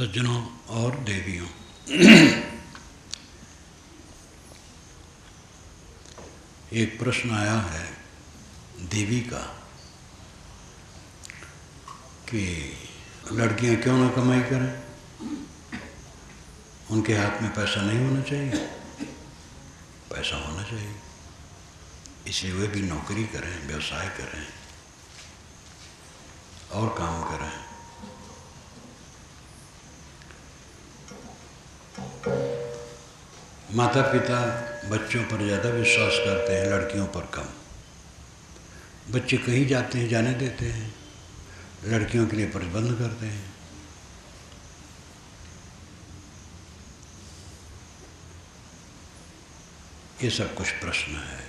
सज्जनों और देवियों, एक प्रश्न आया है देवी का कि लड़कियां क्यों ना कमाई करें, उनके हाथ में पैसा नहीं होना चाहिए? पैसा होना चाहिए, इसलिए वे भी नौकरी करें, व्यवसाय करें और काम करें। माता पिता बच्चों पर ज़्यादा विश्वास करते हैं, लड़कियों पर कम। बच्चे कहीं जाते हैं जाने देते हैं, लड़कियों के लिए प्रतिबंध करते हैं। ये सब कुछ प्रश्न है।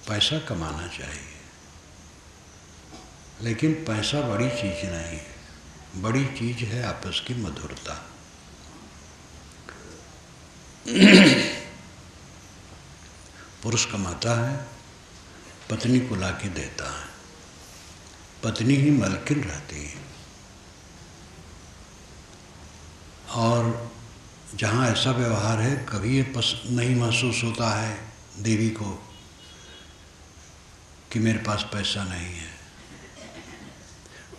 पैसा कमाना चाहिए, लेकिन पैसा बड़ी चीज़ नहीं है। बड़ी चीज़ है आपस की मधुरता। पुरुष कमाता है, पत्नी को लाके देता है, पत्नी ही मलकिन रहती है। और जहाँ ऐसा व्यवहार है, कभी ये नहीं महसूस होता है देवी को कि मेरे पास पैसा नहीं है।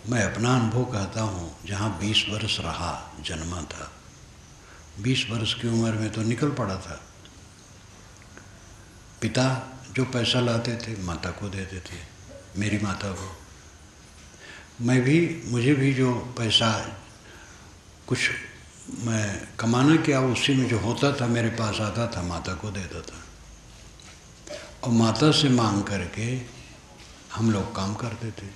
मैं अपना अनुभव कहता हूँ, जहाँ 20 वर्ष रहा, जन्मा था, 20 वर्ष की उम्र में तो निकल पड़ा था। पिता जो पैसा लाते थे माता को देते थे, मेरी माता को। मुझे भी जो पैसा कुछ मैं कमाना क्या, उसी में जो होता था मेरे पास आता था, माता को देता था। और माता से मांग करके हम लोग काम करते थे।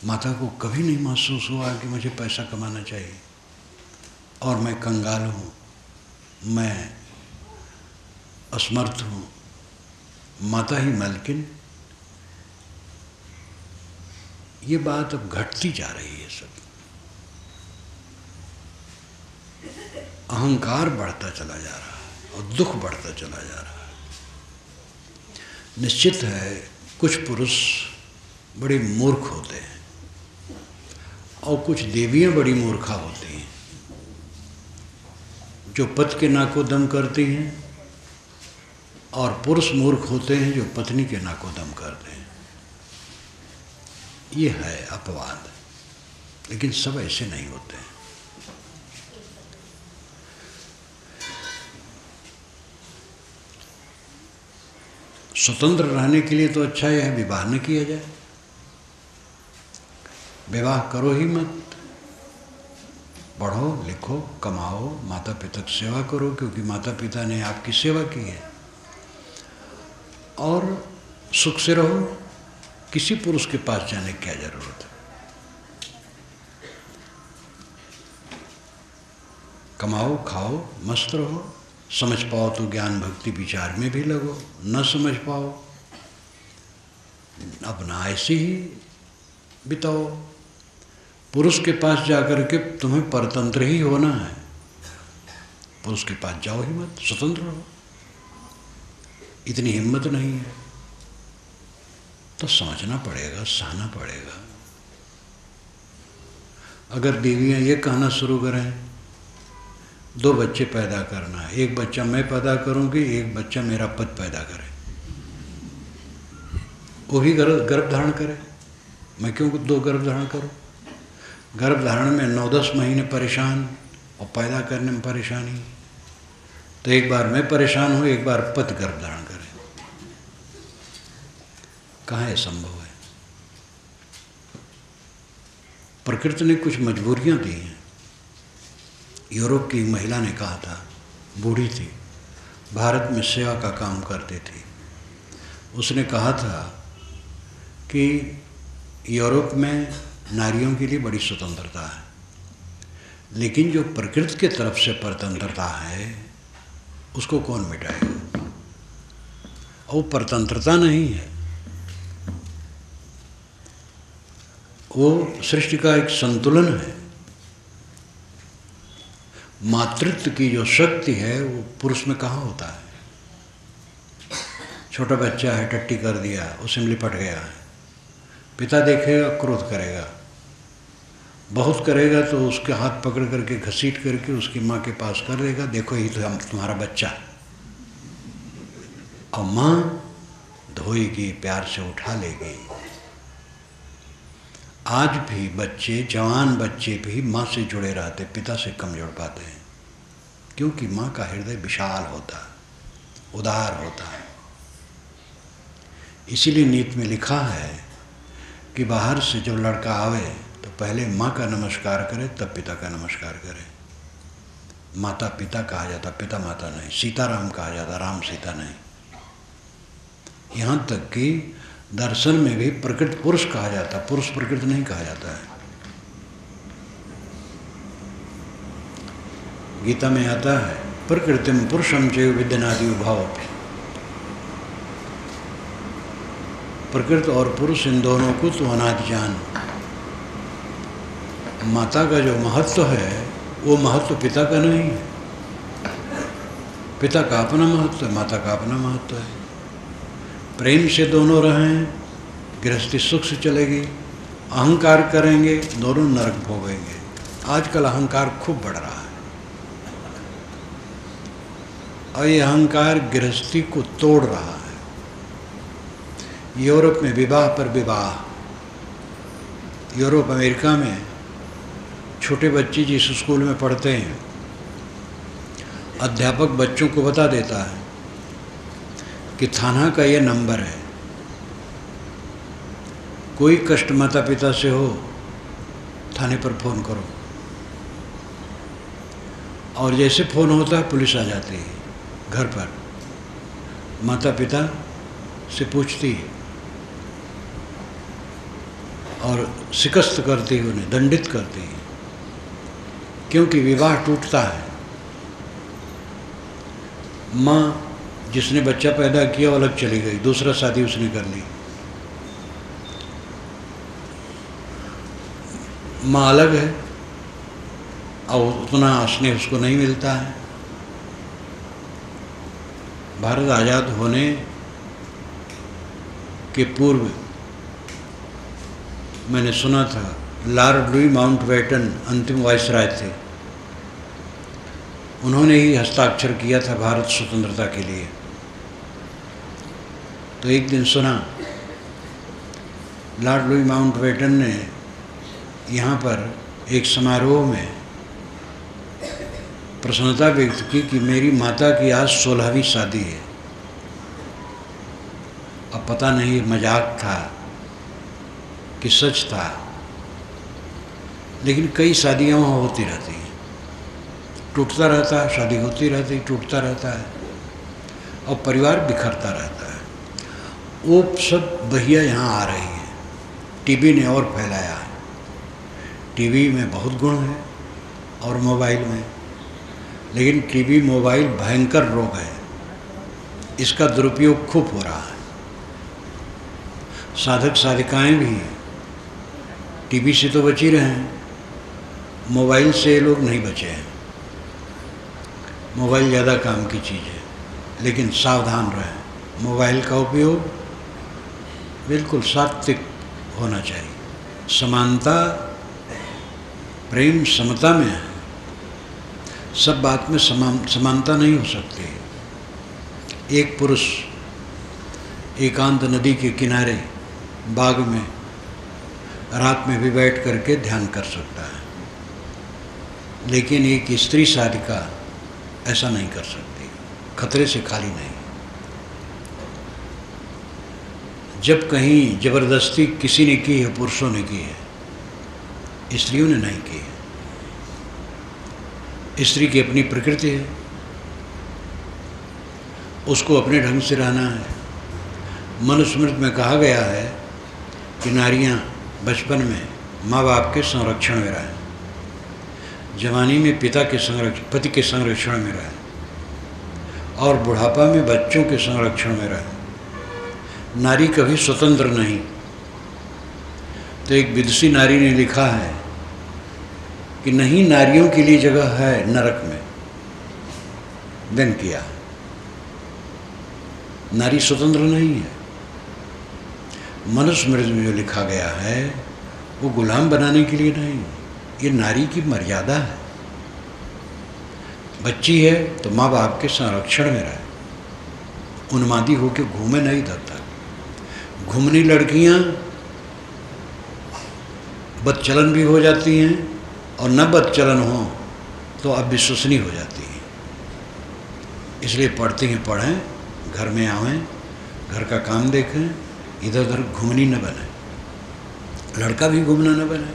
माता को कभी नहीं महसूस हुआ कि मुझे पैसा कमाना चाहिए और मैं कंगाल हूँ, मैं असमर्थ हूँ। माता ही मालकिन। ये बात अब घटती जा रही है। सब अहंकार बढ़ता चला जा रहा है और दुख बढ़ता चला जा रहा है। निश्चित है कुछ पुरुष बड़े मूर्ख होते हैं और कुछ देवियां बड़ी मूर्खा होती हैं, जो पति के नाको दम करती हैं, और पुरुष मूर्ख होते हैं जो पत्नी के नाको दम करते हैं। ये है अपवाद, लेकिन सब ऐसे नहीं होते हैं। स्वतंत्र रहने के लिए तो अच्छा है विवाह न किया जाए। विवाह करो ही मत, पढ़ो लिखो कमाओ, माता पिता की सेवा करो, क्योंकि माता पिता ने आपकी सेवा की है, और सुख से रहो। किसी पुरुष के पास जाने की क्या जरूरत है? कमाओ खाओ मस्त रहो। समझ पाओ तो ज्ञान भक्ति विचार में भी लगो, न समझ पाओ अपना ऐसे ही बिताओ। पुरुष के पास जाकर के तुम्हें परतंत्र ही होना है, पुरुष के पास जाओ ही मत, स्वतंत्र रहो। इतनी हिम्मत नहीं है तो समझना पड़ेगा, सहना पड़ेगा। अगर देवियां ये कहना शुरू करें 2 बच्चे पैदा करना है, एक बच्चा मैं पैदा करूंगी, एक बच्चा मेरा पति पैदा करे, वो भी गर्भ धारण करे, मैं क्यों 2 गर्भ धारण करूं? गर्भ धारण में 9-10 महीने परेशान और पैदा करने में परेशानी। तो एक बार मैं परेशान हूँ, एक बार पति गर्भ धारण करे। कहाँ ये संभव है? प्रकृति ने कुछ मजबूरियां दी हैं। यूरोप की महिला ने कहा था, बूढ़ी थी, भारत में सेवा का काम करती थी। उसने कहा था कि यूरोप में नारियों के लिए बड़ी स्वतंत्रता है, लेकिन जो प्रकृति के तरफ से परतंत्रता है उसको कौन मिटाएगा? और वो परतंत्रता नहीं है, वो सृष्टि का एक संतुलन है। मातृत्व की जो शक्ति है वो पुरुष में कहाँ होता है? छोटा बच्चा है, टट्टी कर दिया, उसे में लिपट गया है, पिता देखेगा क्रोध करेगा, बहुत करेगा तो उसके हाथ पकड़ करके घसीट करके उसकी माँ के पास कर देगा, देखो यही तो तुम्हारा बच्चा। और माँ धोएगी, प्यार से उठा लेगी। आज भी बच्चे, जवान बच्चे भी माँ से जुड़े रहते, पिता से कम जुड़ पाते हैं, क्योंकि माँ का हृदय विशाल होता है, उदार होता है। इसीलिए नीति में लिखा है कि बाहर से जब लड़का आवे तो पहले माँ का नमस्कार करे, तब पिता का नमस्कार करे। माता पिता कहा जाता, पिता माता नहीं। सीताराम कहा जाता, राम सीता नहीं। यहाँ तक कि दर्शन में भी प्रकृत पुरुष कहा जाता, पुरुष प्रकृत नहीं कहा जाता है। गीता में आता है, प्रकृतिम पुरुषम चैव विद्यनादि उभावपि। प्रकृत और पुरुष इन दोनों को तो अनादि जान। माता का जो महत्व है वो महत्व पिता का नहीं है। पिता का अपना महत्व है, माता का अपना महत्व है। प्रेम से दोनों रहें, गृहस्थी सुख से चलेगी। अहंकार करेंगे, दोनों नरक भोगेंगे। आजकल अहंकार खूब बढ़ रहा है और ये अहंकार गृहस्थी को तोड़ रहा है। यूरोप में विवाह पर विवाह, यूरोप अमेरिका में छोटे बच्चे जिस स्कूल में पढ़ते हैं, अध्यापक बच्चों को बता देता है कि थाना का ये नंबर है, कोई कष्ट माता पिता से हो थाने पर फ़ोन करो। और जैसे फ़ोन होता है पुलिस आ जाती है घर पर, माता पिता से पूछती है और शिकस्त करती है, उन्हें दंडित करती है, क्योंकि विवाह टूटता है। माँ जिसने बच्चा पैदा किया वो अलग चली गई, दूसरा शादी उसने कर ली। माँ अलग है और उतना स्नेह उसको नहीं मिलता है। भारत आज़ाद होने के पूर्व मैंने सुना था लॉर्ड लुई माउंटबेटन अंतिम वायसराय थे, उन्होंने ही हस्ताक्षर किया था भारत स्वतंत्रता के लिए। तो एक दिन सुना लॉर्ड लुई माउंटबेटन ने यहाँ पर एक समारोह में प्रसन्नता व्यक्त की कि मेरी माता की आज 16वीं शादी है। अब पता नहीं मजाक था कि सच था, लेकिन कई शादियाँ वहाँ होती रहती हैं, टूटता रहता है, शादी होती रहती, टूटता रहता है और परिवार बिखरता रहता है। वो सब बहिया यहाँ आ रही है, टीवी ने और फैलाया है। टीवी में बहुत गुण है और मोबाइल में, लेकिन टीवी मोबाइल भयंकर रोग है, इसका दुरुपयोग खूब हो रहा है। साधक साधिकाएं भी टीवी से तो बची रहे हैं, मोबाइल से लोग नहीं बचे हैं। मोबाइल ज़्यादा काम की चीज़ है, लेकिन सावधान रहें। मोबाइल का उपयोग बिल्कुल सात्विक होना चाहिए। समानता, प्रेम समता में है, सब बात में समानता नहीं हो सकती। एक पुरुष एकांत नदी के किनारे बाग में रात में भी बैठ करके ध्यान कर सकता है, लेकिन एक स्त्री साधिका ऐसा नहीं कर सकती, खतरे से खाली नहीं। जब कहीं जबरदस्ती किसी ने की है, पुरुषों ने की है, स्त्रियों ने नहीं की है। स्त्री की अपनी प्रकृति है, उसको अपने ढंग से रहना है। मनुस्मृति में कहा गया है कि नारियां बचपन में माँ बाप के संरक्षण में रहें, जवानी में पति के संरक्षण में रहें और बुढ़ापा में बच्चों के संरक्षण में रहें। नारी कभी स्वतंत्र नहीं। तो एक विदुषी नारी ने लिखा है कि नहीं नारियों के लिए जगह है नरक में, व्यंग किया। नारी स्वतंत्र नहीं है। मनुस्मृति में जो लिखा गया है वो गुलाम बनाने के लिए नहीं, ये नारी की मर्यादा है। बच्ची है तो माँ बाप के संरक्षण में रहे, उन्मादी होकर घूमे नहीं इधर तक। घूमनी लड़कियाँ बदचलन भी हो जाती हैं, और न बदचलन हो तो अविश्वसनीय हो जाती हैं। इसलिए पढ़ती हैं पढ़ें, घर में आवें, घर का काम देखें, इधर उधर घूमनी न बने, लड़का भी घूमना न बने।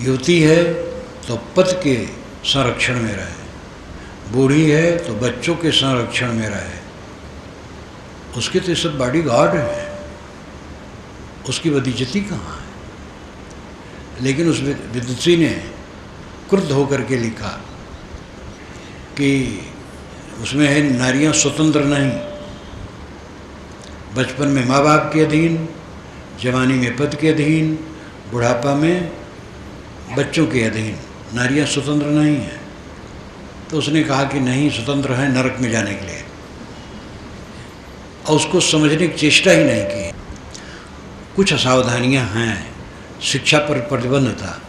युवती है तो पति के संरक्षण में रहे, बूढ़ी है तो बच्चों के संरक्षण में रहे। उसके तो सब बॉडी गार्ड है, उसकी बदइज्जती कहाँ है। लेकिन उस विदुषी ने क्रुद्ध होकर के लिखा कि उसमें है नारियां स्वतंत्र नहीं, बचपन में माँ बाप के अधीन, जवानी में पति के अधीन, बुढ़ापा में बच्चों के अधीन, नारियां स्वतंत्र नहीं है। तो उसने कहा कि नहीं, स्वतंत्र है नरक में जाने के लिए, और उसको समझने की चेष्टा ही नहीं की। कुछ असावधानियां हैं, शिक्षा पर प्रतिबंध था,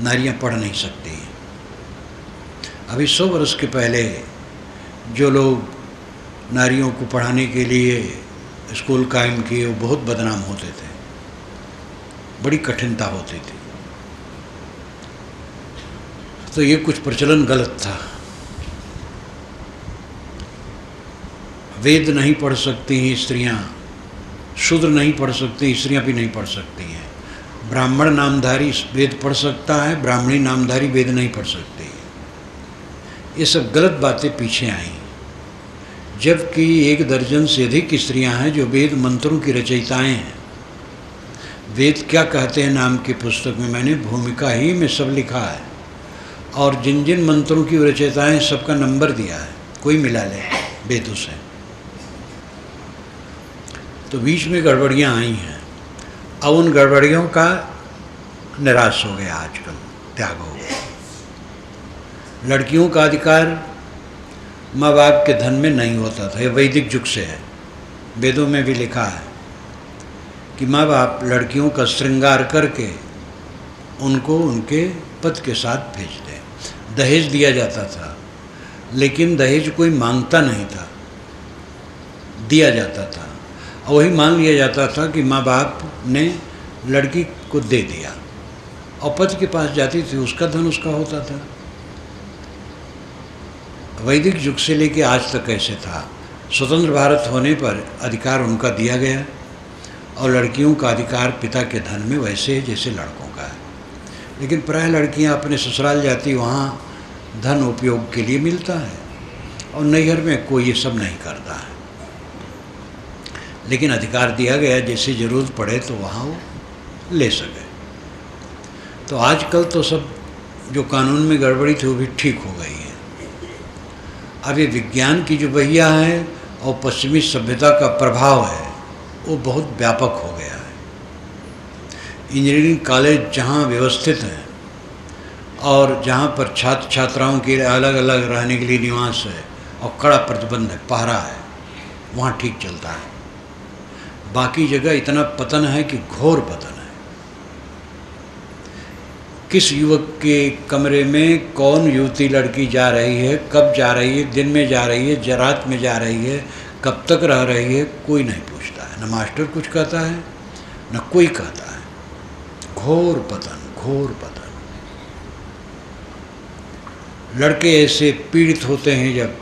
नारियां पढ़ नहीं सकती। अभी 100 वर्ष के पहले जो लोग नारियों को पढ़ाने के लिए स्कूल कायम किए, वो बहुत बदनाम होते थे, बड़ी कठिनता होती थी। तो ये कुछ प्रचलन गलत था। वेद नहीं पढ़ सकती हैं स्त्रियां, शूद्र नहीं पढ़ सकती, स्त्रियां भी नहीं पढ़ सकती हैं। ब्राह्मण नामधारी वेद पढ़ सकता है, ब्राह्मणी नामधारी वेद नहीं पढ़ सकती। ये सब गलत बातें पीछे आई, जबकि 1 दर्जन से अधिक स्त्रियां हैं जो वेद मंत्रों की रचयिताएं हैं। वेद क्या कहते हैं नाम की पुस्तक में मैंने भूमिका ही में सब लिखा है, और जिन जिन मंत्रों की रचयिताएं सबका नंबर दिया है, कोई मिला ले वेदों से। तो बीच में गड़बड़ियाँ आई हैं, अब उन गड़बड़ियों का निराश हो गया, आजकल त्याग हो गया। लड़कियों का अधिकार माँ बाप के धन में नहीं होता था, ये वैदिक युग से है। वेदों में भी लिखा है कि माँ बाप लड़कियों का श्रृंगार करके उनको उनके पति के साथ भेज दें। दहेज दिया जाता था, लेकिन दहेज कोई मांगता नहीं था, दिया जाता था, और वही मान लिया जाता था कि माँ बाप ने लड़की को दे दिया, और पति के पास जाती थी, उसका धन उसका होता था। वैदिक युग से लेके आज तक ऐसे था। स्वतंत्र भारत होने पर अधिकार उनका दिया गया, और लड़कियों का अधिकार पिता के धन में वैसे है जैसे लड़कों का है। लेकिन प्राय लड़कियां अपने ससुराल जाती, वहाँ धन उपयोग के लिए मिलता है, और नैहर में कोई ये सब नहीं करता है। लेकिन अधिकार दिया गया, जैसे ज़रूरत पड़े तो वहाँ वो ले सके। तो आजकल तो सब जो कानून में गड़बड़ी थी वो भी ठीक हो गई है। अब ये विज्ञान की जो वहिया है और पश्चिमी सभ्यता का प्रभाव है, वो बहुत व्यापक हो गया है। इंजीनियरिंग कॉलेज जहाँ व्यवस्थित हैं और जहाँ पर छात्र छात्राओं के लिए अलग अलग रहने के लिए निवास है और कड़ा प्रतिबंध है, पहरा है, वहाँ ठीक चलता है। बाकी जगह इतना पतन है कि घोर पतन है। किस युवक के कमरे में कौन युवती लड़की जा रही है, कब जा रही है, दिन में जा रही है, रात में जा रही है, कब तक रह रही है, कोई नहीं पूछता है। न मास्टर कुछ कहता है, न कोई कहता है। घोर पतन, घोर पतन। लड़के ऐसे पीड़ित होते हैं, जब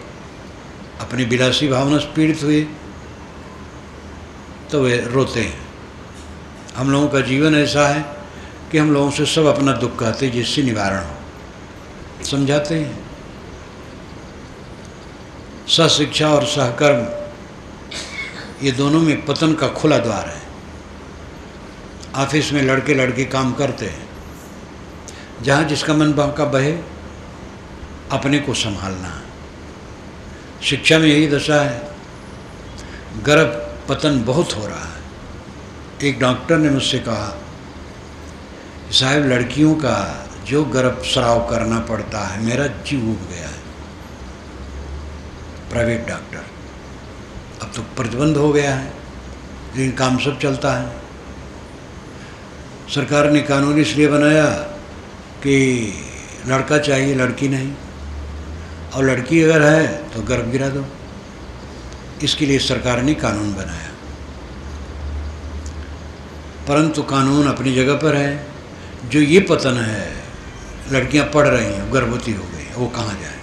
अपनी विलासी भावना से पीड़ित हुए तो वे रोते हैं। हम लोगों का जीवन ऐसा है कि हम लोगों से सब अपना दुख कहते हैं, जिससे निवारण हो, समझाते हैं। सहशिक्षा और सहकर्म, ये दोनों में पतन का खुला द्वार है। ऑफिस में लड़के लड़के काम करते हैं, जहाँ जिसका मन का बहे, अपने को संभालना है। शिक्षा में यही दशा है, गर्भ पतन बहुत हो रहा है। एक डॉक्टर ने मुझसे कहा, साहब लड़कियों का जो गर्भ स्राव करना पड़ता है, मेरा जीव उब गया है। प्राइवेट डॉक्टर, अब तो प्रतिबंध हो गया है, लेकिन काम सब चलता है। सरकार ने कानून इसलिए बनाया कि लड़का चाहिए, लड़की नहीं, और लड़की अगर है तो गर्भ गिरा दो। इसके लिए सरकार ने कानून बनाया। परंतु कानून अपनी जगह पर है। जो ये पतन है, लड़कियां पढ़ रही हैं, गर्भवती हो गई, वो कहाँ जाए?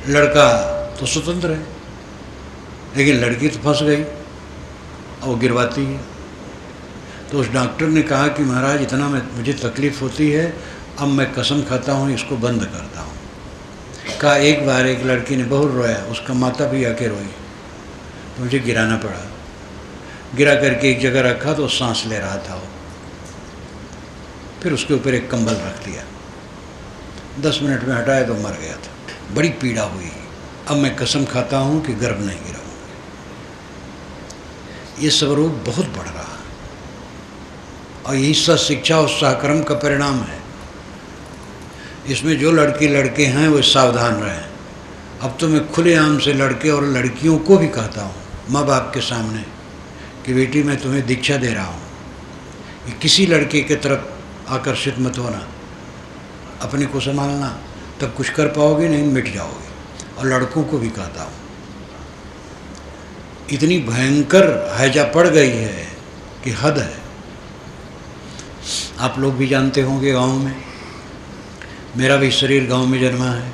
लड़का तो स्वतंत्र है, लेकिन लड़की तो फंस गई और वो गिरवाती है। तो उस डॉक्टर ने कहा कि महाराज इतना मुझे तकलीफ़ होती है, अब मैं कसम खाता हूँ इसको बंद करता हूँ। कहा एक बार एक लड़की ने बहुत रोया, उसका माता भी आके रोई, तो मुझे गिराना पड़ा। गिरा करके एक जगह रखा तो सांस ले रहा था वो, फिर उसके ऊपर एक कंबल रख दिया, 10 मिनट में हटाया तो मर गया था। बड़ी पीड़ा हुई। अब मैं कसम खाता हूँ कि गर्भ नहीं गिराऊंगा। ये स्वरूप बहुत बढ़ रहा है और यही सब शिक्षा और सहकर्म का परिणाम है। इसमें जो लड़की लड़के हैं वो सावधान रहें। अब तो मैं खुलेआम से लड़के और लड़कियों को भी कहता हूँ माँ बाप के सामने कि बेटी मैं तुम्हें दीक्षा दे रहा हूँ कि किसी लड़के की तरफ आकर्षित मत होना, अपने को संभालना, तब कुछ कर पाओगे, नहीं मिट जाओगे। और लड़कों को भी कहता हूँ, इतनी भयंकर हैजा पड़ गई है कि हद है। आप लोग भी जानते होंगे, गांव में, मेरा भी शरीर गांव में जन्मा है,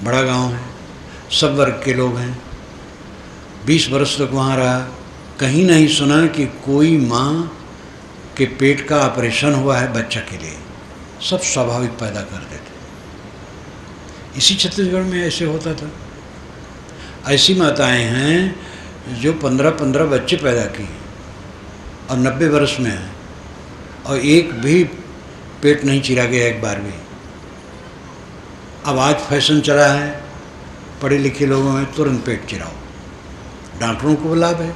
बड़ा गांव है, सब वर्ग के लोग हैं। 20 वर्ष तक वहाँ रहा, कहीं नहीं सुना कि कोई माँ के पेट का ऑपरेशन हुआ है बच्चा के लिए। सब स्वाभाविक पैदा कर देते। इसी छत्तीसगढ़ में ऐसे होता था। ऐसी माताएं हैं जो 15-15 बच्चे पैदा किए और 90 वर्ष में हैं और एक भी पेट नहीं चिरा गया एक बार भी। अब आज फैशन चला है पढ़े लिखे लोगों में, तुरंत पेट चिराओ। डॉक्टरों को लाभ है,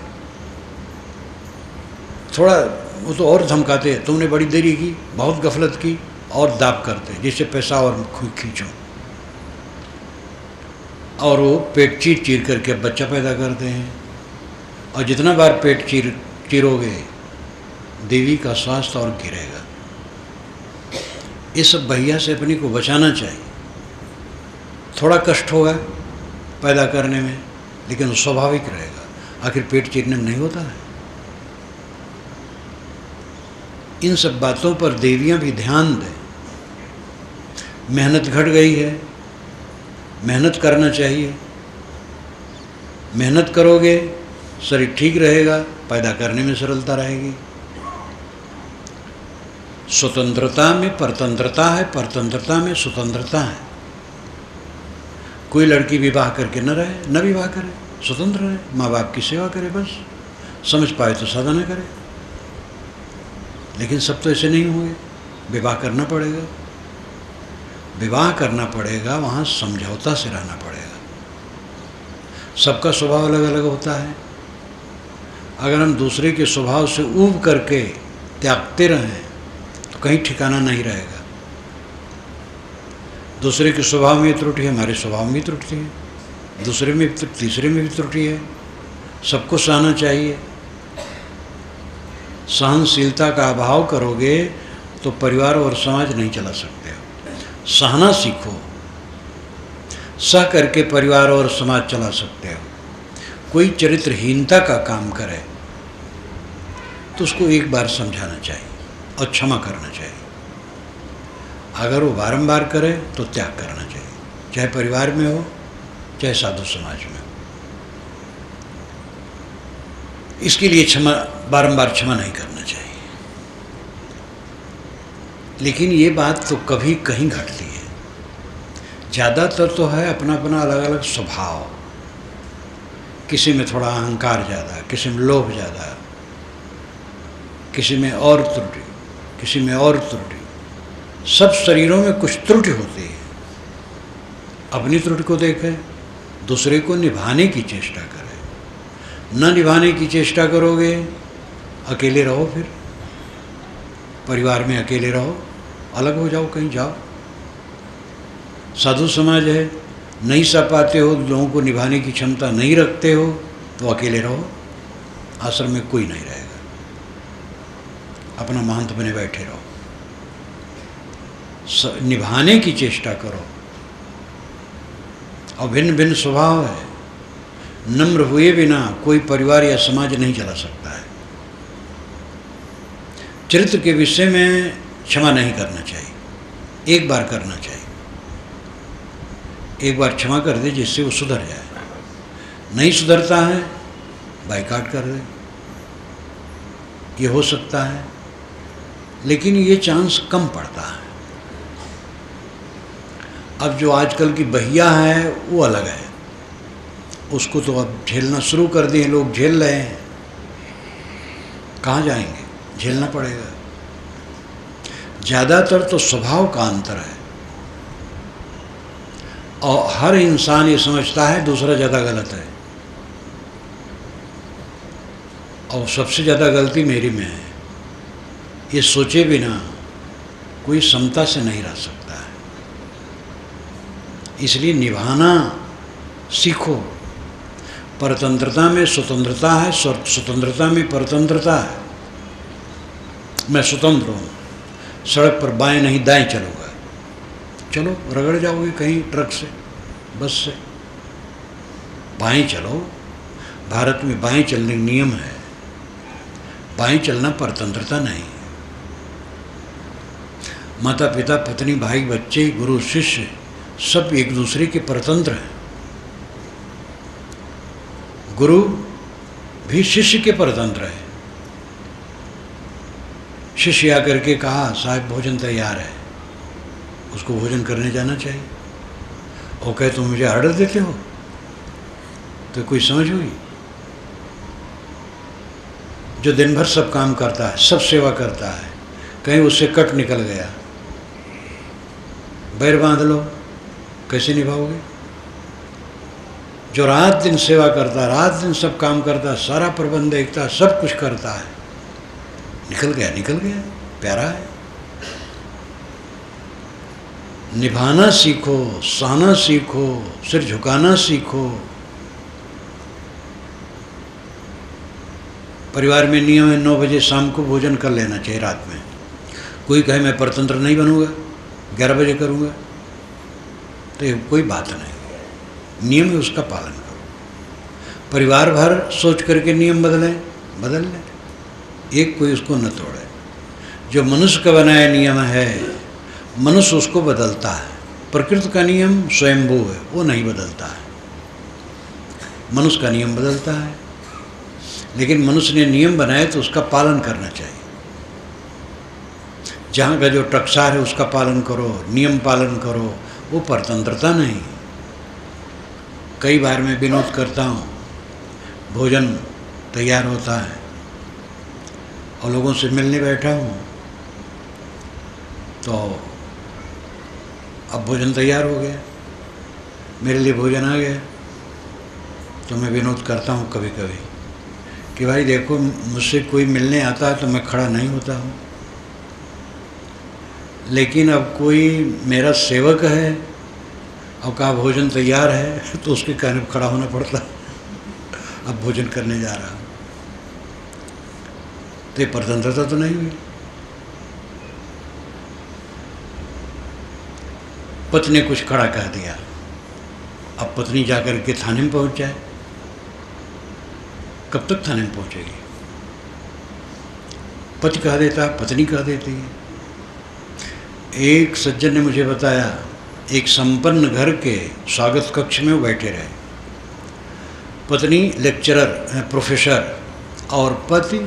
थोड़ा वो तो और धमकाते हैं, तुमने बड़ी देरी की, बहुत गफलत की, और दाब करते जिससे पैसा और खींचो, और वो पेट चीर चीर करके बच्चा पैदा करते हैं। और जितना बार पेट चीरोगे देवी का स्वास्थ्य और गिरेगा। इस सब बहिया से अपने को बचाना चाहिए। थोड़ा कष्ट होगा पैदा करने में, लेकिन वो स्वाभाविक रहेगा। आखिर पेट चीरने में नहीं होता है। इन सब बातों पर देवियां भी ध्यान दें। मेहनत घट गई है, मेहनत करना चाहिए। मेहनत करोगे शरीर ठीक रहेगा, पैदा करने में सरलता रहेगी। स्वतंत्रता में परतंत्रता है, परतंत्रता में स्वतंत्रता है। कोई लड़की विवाह करके न रहे, न विवाह करे, स्वतंत्र रहे, माँ बाप की सेवा करे, बस समझ पाए तो साधना करे। लेकिन सब तो ऐसे नहीं होंगे, विवाह करना पड़ेगा। विवाह करना पड़ेगा, वहाँ समझौता से रहना पड़ेगा। सबका स्वभाव अलग अलग होता है। अगर हम दूसरे के स्वभाव से ऊब करके त्यागते रहें तो कहीं ठिकाना नहीं रहेगा। दूसरे के स्वभाव में त्रुटि है, हमारे स्वभाव में त्रुटि है, दूसरे में तीसरे में भी त्रुटि है। सबको सहना चाहिए। सहनशीलता का अभाव करोगे तो परिवार और समाज नहीं चला सकते हो। सहना सीखो, सह करके परिवार और समाज चला सकते हो। कोई चरित्रहीनता का काम करे तो उसको एक बार समझाना चाहिए और क्षमा करना चाहिए। अगर वो बारंबार करे तो त्याग करना चाहिए, चाहे परिवार में हो चाहे साधु समाज में हो। इसके लिए क्षमा, बारंबार क्षमा नहीं करना चाहिए। लेकिन ये बात तो कभी कहीं घटती है। ज़्यादातर तो है अपना अपना अलग अलग स्वभाव। किसी में थोड़ा अहंकार ज़्यादा, किसी में लोभ ज़्यादा, किसी में और त्रुटि, किसी में और त्रुटि। सब शरीरों में कुछ त्रुटि होती है। अपनी त्रुटि को देखें, दूसरे को निभाने की चेष्टा करें। न निभाने की चेष्टा करोगे अकेले रहो, फिर परिवार में अकेले रहो, अलग हो जाओ, कहीं जाओ। साधु समाज है, नहीं सह पाते हो, लोगों को निभाने की क्षमता नहीं रखते हो तो अकेले रहो, आश्रम में कोई नहीं रहेगा। अपना महंत बने बैठे रहो, निभाने की चेष्टा करो। और भिन्न भिन्न स्वभाव है, नम्र हुए बिना कोई परिवार या समाज नहीं चला सकता है। चरित्र के विषय में क्षमा नहीं करना चाहिए, एक बार करना चाहिए, एक बार क्षमा कर दे जिससे वो सुधर जाए। नहीं सुधरता है बाइकाट कर दे, ये हो सकता है, लेकिन ये चांस कम पड़ता है। अब जो आजकल की बहिया है वो अलग है, उसको तो अब झेलना शुरू कर दिए लोग, झेल रहे हैं, कहाँ जाएंगे, झेलना पड़ेगा। ज़्यादातर तो स्वभाव का अंतर है, और हर इंसान ये समझता है दूसरा ज़्यादा गलत है, और सबसे ज़्यादा गलती मेरी में है। ये सोचे बिना कोई समता से नहीं रह सकता है। इसलिए निभाना सीखो। परतंत्रता में स्वतंत्रता है, स्वतंत्रता में परतंत्रता है। मैं स्वतंत्र हूँ, सड़क पर बाएं नहीं दाएं चलूँगा, चलो रगड़ जाओगे कहीं ट्रक से, बस से, बाएं चलो। भारत में बाएं चलने का नियम है, बाएं चलना परतंत्रता नहीं है। माता पिता पत्नी भाई बच्चे गुरु शिष्य सब एक दूसरे के परतंत्र हैं। गुरु भी शिष्य के परतंत्र है। शिष्य आकर के कहा साहब भोजन तैयार है, उसको भोजन करने जाना चाहिए। और कहे तुम मुझे ऑर्डर देते हो, तो कोई समझ हुई? जो दिन भर सब काम करता है, सब सेवा करता है, कहीं उससे कट निकल गया, बैर बांध लो, कैसे निभाओगे? जो रात दिन सेवा करता है, रात दिन सब काम करता है, सारा प्रबंध देखता है, सब कुछ करता है, निकल गया, प्यारा है। निभाना सीखो, सहना सीखो, सिर झुकाना सीखो। परिवार में नियम है 9 बजे शाम को भोजन कर लेना चाहिए रात में। कोई कहे मैं परतंत्र नहीं बनूंगा, 11 बजे करूंगा, तो ये कोई बात नहीं। नियम है, उसका पालन करो। परिवार भर सोच करके नियम बदल लें, एक कोई उसको न तोड़े। जो मनुष्य का बनाया नियम है, मनुष्य उसको बदलता है। प्रकृति का नियम स्वयंभू है, वो नहीं बदलता है। मनुष्य का नियम बदलता है, लेकिन मनुष्य ने नियम बनाए तो उसका पालन करना चाहिए। जहाँ का जो टकसार है उसका पालन करो, नियम पालन करो, वो परतंत्रता नहीं। कई बार मैं विनोद करता हूँ, भोजन तैयार होता है और लोगों से मिलने बैठा हूँ, तो अब भोजन तैयार हो गया, मेरे लिए भोजन आ गया, तो मैं विनोद करता हूँ कभी कभी कि भाई देखो, मुझसे कोई मिलने आता है तो मैं खड़ा नहीं होता हूँ, लेकिन अब कोई मेरा सेवक है और कहा भोजन तैयार है, तो उसके कहने पर खड़ा होना पड़ता है। अब भोजन करने जा रहा हूँ, तो ये परतंत्रता तो नहीं हुई। पत्नी ने कुछ खड़ा कह दिया, अब पत्नी जाकर के थाने में पहुंच जाए, कब तक थाने में पहुंचेगी? पति कह देता, पत्नी कह देती है। एक सज्जन ने मुझे बताया, एक संपन्न घर के स्वागत कक्ष में वो बैठे रहे, पत्नी लेक्चरर प्रोफेसर और पति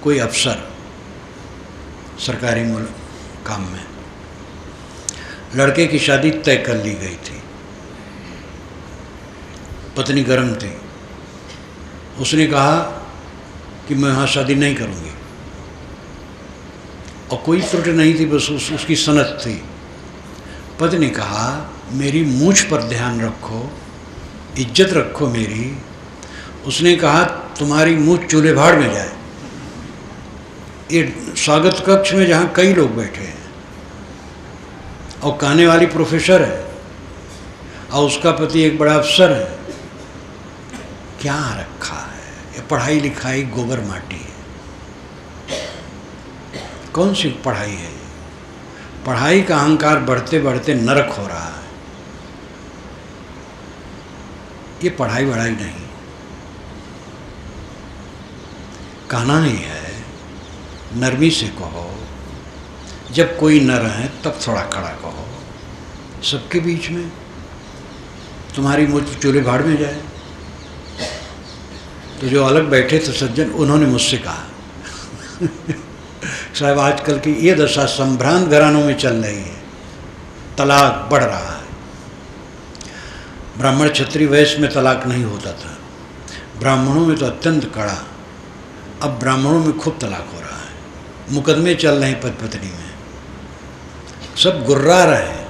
कोई अफसर सरकारी काम में। लड़के की शादी तय कर ली गई थी, पत्नी गर्म थी, उसने कहा कि मैं यहाँ शादी नहीं करूँगी, और कोई त्रुटि नहीं थी, बस उसकी सनत थी। पति ने कहा मेरी मूंछ पर ध्यान रखो, इज्जत रखो मेरी। उसने कहा तुम्हारी मूंछ चूल्हे भाड़ में जाए। ये स्वागत कक्ष में जहाँ कई लोग बैठे हैं, और कहने वाली प्रोफेसर है, और उसका पति एक बड़ा अफसर है, क्या रखा है? ये पढ़ाई लिखाई गोबर माटी है। कौन सी पढ़ाई है? पढ़ाई का अहंकार बढ़ते बढ़ते नरक हो रहा है। ये पढ़ाई वढ़ाई नहीं, कहना नहीं है, नरमी से कहो। जब कोई न रहे तब थोड़ा कड़ा कहो। सबके बीच में तुम्हारी मुझ चूल्हे भाड़ में जाए। तो जो अलग बैठे थे सज्जन, उन्होंने मुझसे कहा साहब आजकल की ये दशा संभ्रांत घरानों में चल रही है, तलाक बढ़ रहा है। ब्राह्मण क्षत्रिय वैश्य में तलाक नहीं होता था, ब्राह्मणों में तो अत्यंत कड़ा। अब ब्राह्मणों में खूब तलाक हो रहा है, मुकदमे चल रहे हैं पति पत्नी में, सब गुर्रा रहे हैं।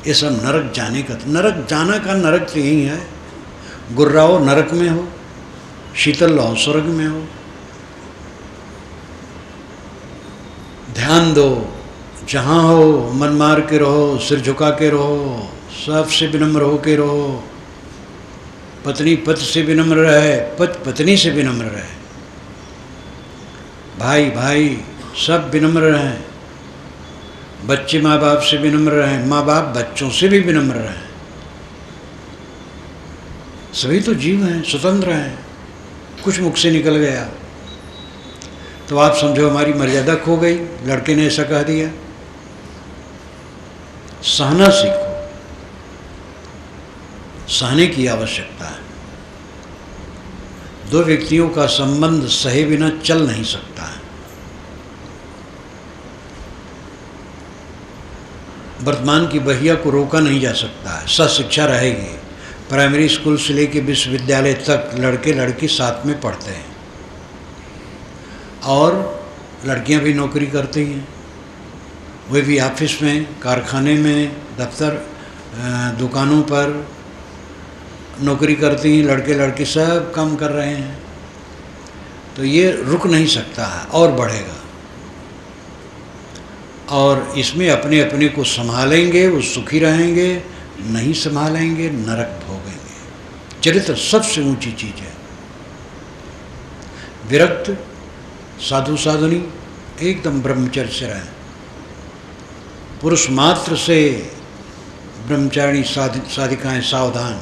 ये सब नरक जाने का, नरक जाना का नरक तो यही है, गुर्राओ नरक में हो, शीतल रहो स्वर्ग में हो। ध्यान दो, जहाँ हो मन मार के रहो, सिर झुका के रहो, सबसे विनम्र हो के रहो। पत्नी पति से विनम्र रहे, पति पत्नी से विनम्र रहे, भाई भाई सब विनम्र रहें, बच्चे माँ बाप से विनम्र रहें, माँ बाप बच्चों से भी विनम्र रहें। सभी तो जीव हैं, स्वतंत्र हैं। कुछ मुख से निकल गया तो आप समझो हमारी मर्यादा खो गई, लड़के ने ऐसा कह दिया। सहना सीखो, सहने की आवश्यकता है। दो व्यक्तियों का संबंध सहे बिना चल नहीं सकता है। वर्तमान की बहिया को रोका नहीं जा सकता है, सशिक्षा रहेगी। प्राइमरी स्कूल से लेकर विश्वविद्यालय तक लड़के लड़की साथ में पढ़ते हैं और लड़कियां भी नौकरी करती हैं, वे भी ऑफिस में, कारखाने में, दफ्तर, दुकानों पर नौकरी करती हैं। लड़के लड़की सब काम कर रहे हैं। तो ये रुक नहीं सकता है और बढ़ेगा। और इसमें अपने अपने को संभालेंगे वो सुखी रहेंगे, नहीं संभालेंगे नरक भोगेंगे। चरित्र सबसे ऊंची चीज है। विरक्त साधु साधुनी एकदम ब्रह्मचर्य से रहें। पुरुष मात्र से ब्रह्मचारिणी साधिकाएं सावधान,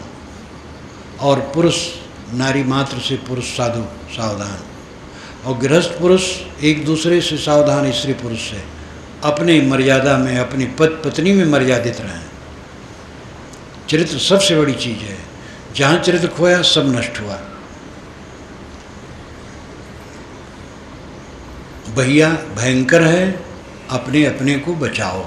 और पुरुष नारी मात्र से पुरुष साधु सावधान, और गृहस्थ पुरुष एक दूसरे से सावधान, स्त्री पुरुष से। अपने मर्यादा में, अपनी पत्नी में मर्यादित रहें। चरित्र सबसे बड़ी चीज है। जहाँ चरित्र खोया सब नष्ट हुआ। भैया भयंकर है, अपने अपने को बचाओ,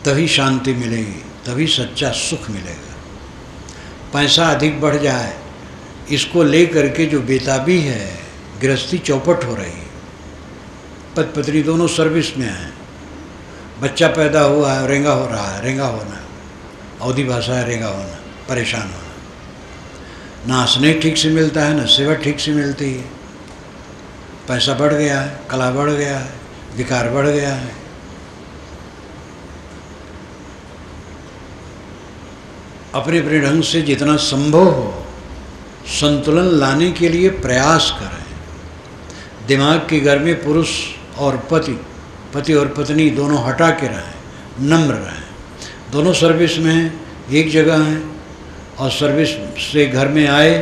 तभी शांति मिलेगी, तभी सच्चा सुख मिलेगा। पैसा अधिक बढ़ जाए, इसको ले करके जो बेताबी है, गृहस्थी चौपट हो रही है। पति पत्नी दोनों सर्विस में हैं, बच्चा पैदा हुआ है, रेंगा हो रहा है। रेंगा होना अवधी भाषा है, रेंगा होना, परेशान होना। ना स्नेह ठीक से मिलता है, ना सेवा ठीक से मिलती है। पैसा बढ़ गया है, कला बढ़ गया है, विकार बढ़ गया है। अपने अपने ढंग से जितना संभव हो संतुलन लाने के लिए प्रयास करें। दिमाग के घर में पुरुष और पति और पत्नी दोनों हटा के रहें, नम्र रहें। दोनों सर्विस में हैं, एक जगह हैं, और सर्विस से घर में आए,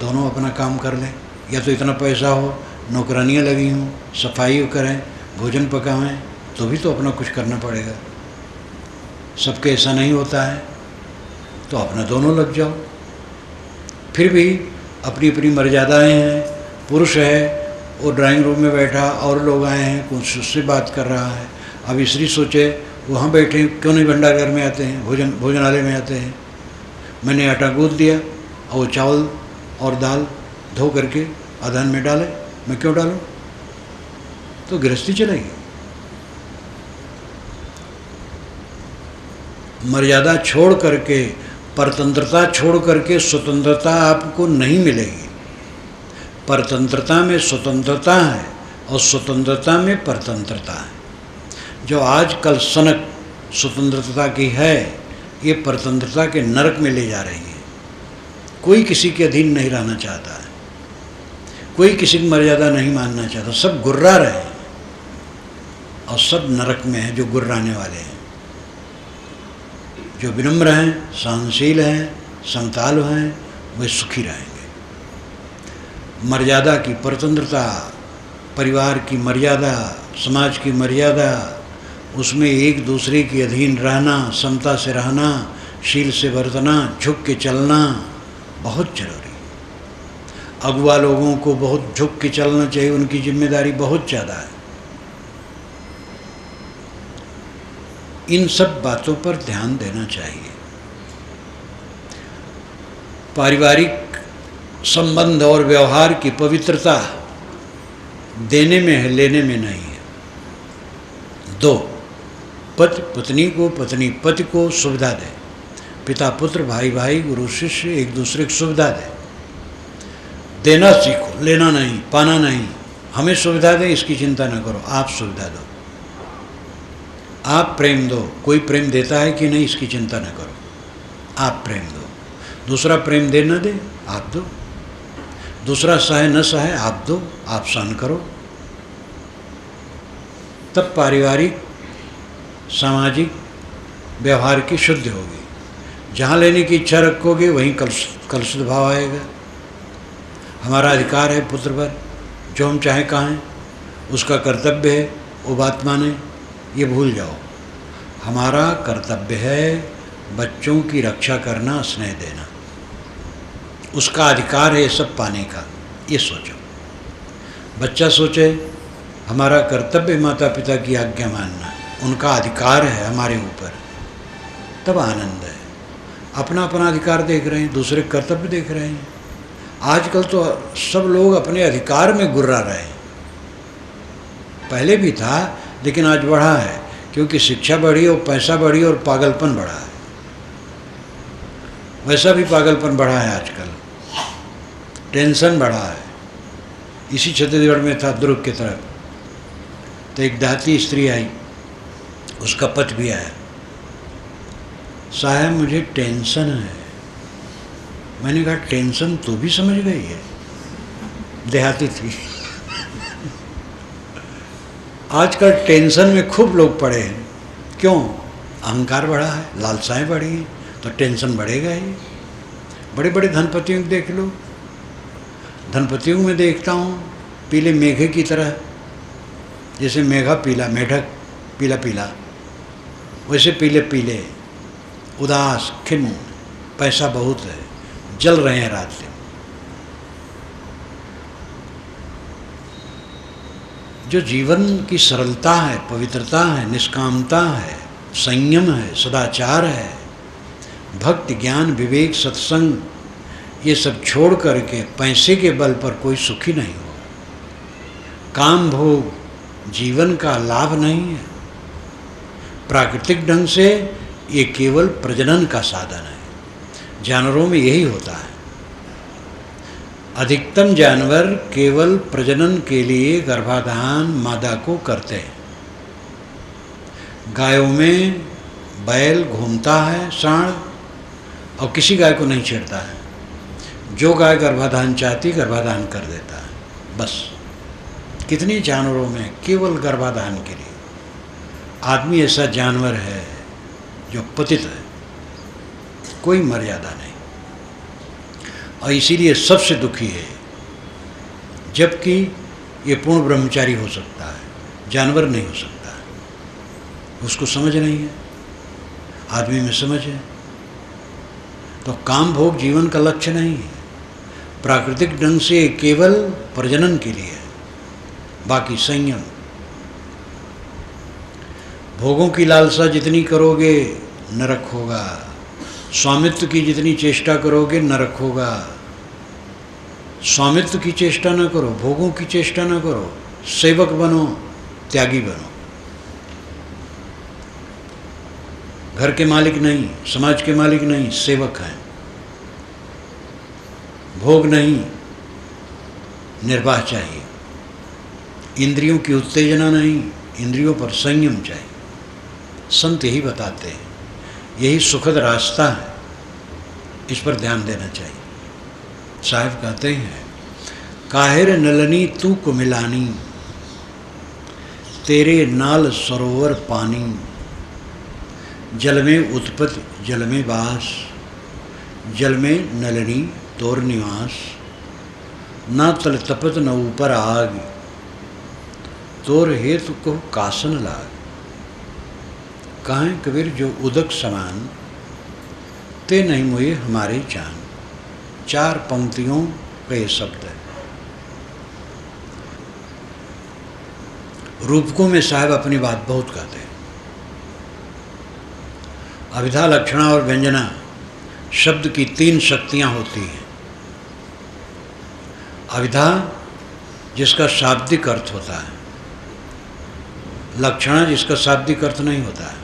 दोनों अपना काम कर लें। या तो इतना पैसा हो, नौकरानियाँ लगी हों, सफाई करें, भोजन पकाएं, तो भी तो अपना कुछ करना पड़ेगा। सबके ऐसा नहीं होता है, तो अपना दोनों लग जाओ। फिर भी अपनी अपनी मर्यादाएं हैं। पुरुष है, वो ड्राइंग रूम में बैठा, और लोग आए हैं, कुछ उससे बात कर रहा है। अब स्त्री सोचे वहाँ बैठे, क्यों नहीं भंडारघर में आते हैं, भोजनालय में आते हैं। मैंने आटा गूंथ दिया और वो चावल और दाल धो करके अदहन में डाले, मैं क्यों डालूं? तो गृहस्थी चलेगी। मर्यादा छोड़ करके, परतंत्रता छोड़ करके स्वतंत्रता आपको नहीं मिलेगी। परतंत्रता में स्वतंत्रता है और स्वतंत्रता में परतंत्रता है। जो आजकल सनक स्वतंत्रता की है, ये परतंत्रता के नरक में ले जा रही है। कोई किसी के अधीन नहीं रहना चाहता है। कोई किसी की मर्यादा नहीं मानना चाहता, सब गुर्रा रहे हैं और सब नरक में हैं जो गुर्राने वाले हैं। जो विनम्र हैं, सहनशील हैं, समतालु हैं, वे सुखी रहेंगे। मर्यादा की परतंत्रता, परिवार की मर्यादा, समाज की मर्यादा, उसमें एक दूसरे के अधीन रहना, समता से रहना, शील से बरतना, झुक के चलना बहुत जरूरी। अगुआ लोगों को बहुत झुक के चलना चाहिए, उनकी जिम्मेदारी बहुत ज़्यादा है। इन सब बातों पर ध्यान देना चाहिए। पारिवारिक संबंध और व्यवहार की पवित्रता देने में है, लेने में नहीं है। 2, पति पत्नी को, पत्नी पति को सुविधा दे, पिता पुत्र, भाई भाई, गुरु शिष्य एक दूसरे को सुविधा दे। देना सीखो, लेना नहीं, पाना नहीं। हमें सुविधा दे इसकी चिंता न करो, आप सुविधा दो, आप प्रेम दो। कोई प्रेम देता है कि नहीं इसकी चिंता न करो, आप प्रेम दो। दूसरा प्रेम दे न दे, आप दो। दूसरा सहे न सहे, आप दो, आप सहन करो। तब पारिवारिक सामाजिक व्यवहार की शुद्धि होगी। जहाँ लेने की इच्छा रखोगे वहीं कलुषित भाव आएगा। हमारा अधिकार है पुत्र पर, जो हम चाहें कहें, उसका कर्तव्य है वो बात माने, ये भूल जाओ। हमारा कर्तव्य है बच्चों की रक्षा करना, स्नेह देना, उसका अधिकार है ये सब पाने का, ये सोचो। बच्चा सोचे हमारा कर्तव्य माता पिता की आज्ञा मानना, उनका अधिकार है हमारे ऊपर, तब आनंद है। अपना अपना अधिकार देख रहे हैं, दूसरे कर्तव्य देख रहे हैं। आजकल तो सब लोग अपने अधिकार में गुर्रा रहे हैं। पहले भी था लेकिन आज बढ़ा है, क्योंकि शिक्षा बढ़ी और पैसा बढ़ी और पागलपन बढ़ा है। वैसा भी पागलपन बढ़ा है आजकल, टेंशन बढ़ा है। इसी छत्तीसगढ़ में था दुर्ग की तरफ, तो एक देहाती स्त्री आई, उसका पति भी आया। साहब मुझे टेंशन है। मैंने कहा टेंशन तो भी समझ गई है, देहाती थी। आजकल टेंशन में खूब लोग पड़े हैं। क्यों? अहंकार बढ़ा है, लालसाएं बढ़ी हैं, तो टेंशन बढ़ेगा ही। बड़े बड़े धनपतियों को देख लो, धनपतियों में देखता हूँ पीले मेघे की तरह, जैसे मेघा पीला, मेढक पीला पीला, वैसे पीले पीले, उदास, खिन्न, पैसा बहुत है, जल रहे हैं रात दिन। जो जीवन की सरलता है, पवित्रता है, निष्कामता है, संयम है, सदाचार है, भक्ति, ज्ञान, विवेक, सत्संग, ये सब छोड़ करके पैसे के बल पर कोई सुखी नहीं होगा। काम भोग जीवन का लाभ नहीं है। प्राकृतिक ढंग से ये केवल प्रजनन का साधन है। जानवरों में यही होता है। अधिकतम जानवर केवल प्रजनन के लिए गर्भाधान मादा को करते हैं। गायों में बैल घूमता है साढ़, और किसी गाय को नहीं छेड़ता है। जो गाय गर्भाधान चाहती गर्भाधान कर देता है, बस। कितने जानवरों में केवल गर्भाधान के लिए। आदमी ऐसा जानवर है जो पतित है, कोई मर्यादा नहीं, और इसीलिए सबसे दुखी है। जबकि ये पूर्ण ब्रह्मचारी हो सकता है, जानवर नहीं हो सकता है। उसको समझ नहीं है, आदमी में समझ है। तो काम भोग जीवन का लक्ष्य नहीं है। प्राकृतिक ढंग से केवल प्रजनन के लिए है, बाकी संयम। भोगों की लालसा जितनी करोगे नरक होगा। स्वामित्व की जितनी चेष्टा करोगे नरक होगा। स्वामित्व की चेष्टा न करो, भोगों की चेष्टा न करो, सेवक बनो, त्यागी बनो। घर के मालिक नहीं, समाज के मालिक नहीं, सेवक हैं। भोग नहीं, निर्वाह चाहिए। इंद्रियों की उत्तेजना नहीं, इंद्रियों पर संयम चाहिए। संत यही बताते हैं, यही सुखद रास्ता है, इस पर ध्यान देना चाहिए। साहब कहते हैं काहिर नलनी तू कुमिलानी, तेरे नाल सरोवर पानी, जल में उत्पत्ति जल में वास, जल में नलनी तोर निवास, ना तल तपत न ऊपर आग, तोर हेतु को कासन लाग। कहें कबीर जो उदक समान, ते नहीं मुए हमारे जान। 4 पंक्तियों का ये शब्द है। रूपकों में साहब अपनी बात बहुत कहते हैं। अभिधा, लक्षणा और व्यंजना शब्द की 3 शक्तियां होती हैं। अभिधा जिसका शाब्दिक अर्थ होता है, लक्षणा जिसका शाब्दिक अर्थ नहीं होता है,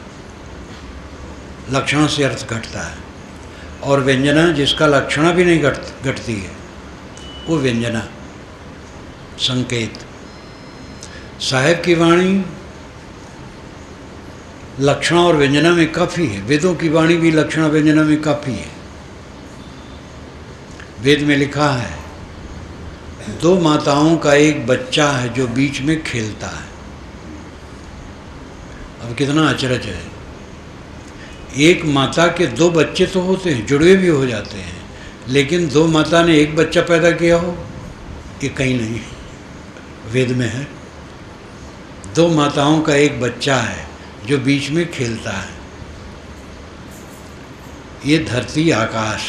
लक्षणा से अर्थ घटता है, और व्यंजना जिसका लक्षणा भी नहीं घटती है, वो व्यंजना संकेत। साहेब की वाणी लक्षणा और व्यंजना में काफ़ी है। वेदों की वाणी भी लक्षणा व्यंजना में काफ़ी है। वेद में लिखा है 2 माताओं का एक बच्चा है जो बीच में खेलता है। अब कितना अचरज है, एक माता के 2 बच्चे तो होते हैं, जुड़वे भी हो जाते हैं, लेकिन 2 माता ने एक बच्चा पैदा किया हो, ये कहीं नहीं, वेद में है। 2 माताओं का एक बच्चा है जो बीच में खेलता है। ये धरती, आकाश,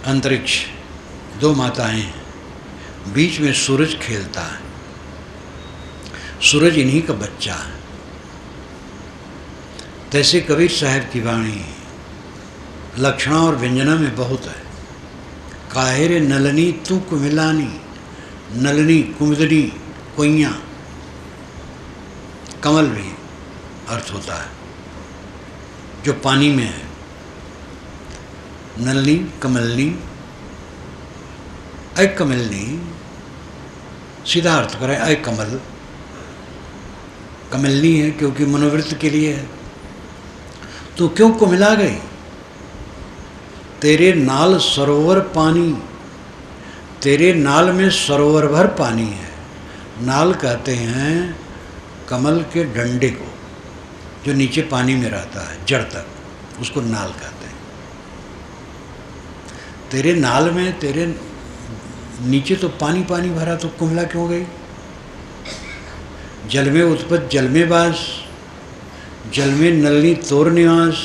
अंतरिक्ष 2 माताएं हैं, बीच में सूरज खेलता है। सूरज इन्हीं का बच्चा है। तैसे कबीर साहब की वाणी लक्षणा और व्यंजना में बहुत है। काहिर नलनी तू कुमिलानी, नलनी कुमुदनी कोइयाँ, कमल भी अर्थ होता है जो पानी में है। नलनी, कमलनी, अय कमलनी, सीधा अर्थ करें अय कमल। कमलनी है क्योंकि मनोवृत्ति के लिए है। तो क्यों कुमिला गई? तेरे नाल सरोवर पानी, तेरे नाल में सरोवर भर पानी है। नाल कहते हैं कमल के डंडे को, जो नीचे पानी में रहता है जड़ तक, उसको नाल कहते हैं। तेरे नाल में, तेरे नीचे तो पानी पानी भरा, तो कुमिला क्यों गई? जल में उत्पत्ति जल में वास, जल में नलनी तोर निवास।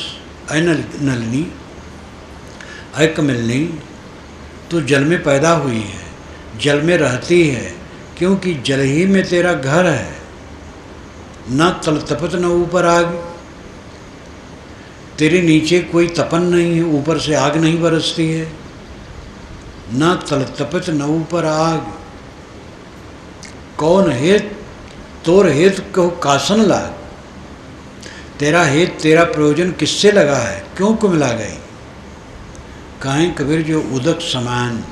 अय नलनी, अय कमलनी, तो जल में पैदा हुई है, जल में रहती है, क्योंकि जल ही में तेरा घर है। न तल तपत न ऊपर आग, तेरे नीचे कोई तपन नहीं है, ऊपर से आग नहीं बरसती है। न तल तपत न ऊपर आग, कौन हेत तोर हेत कहो कासन लाग। तेरा हेत, तेरा प्रयोजन किससे लगा है, क्यों कुमिला गई? कहें कबीर जो उदक समान,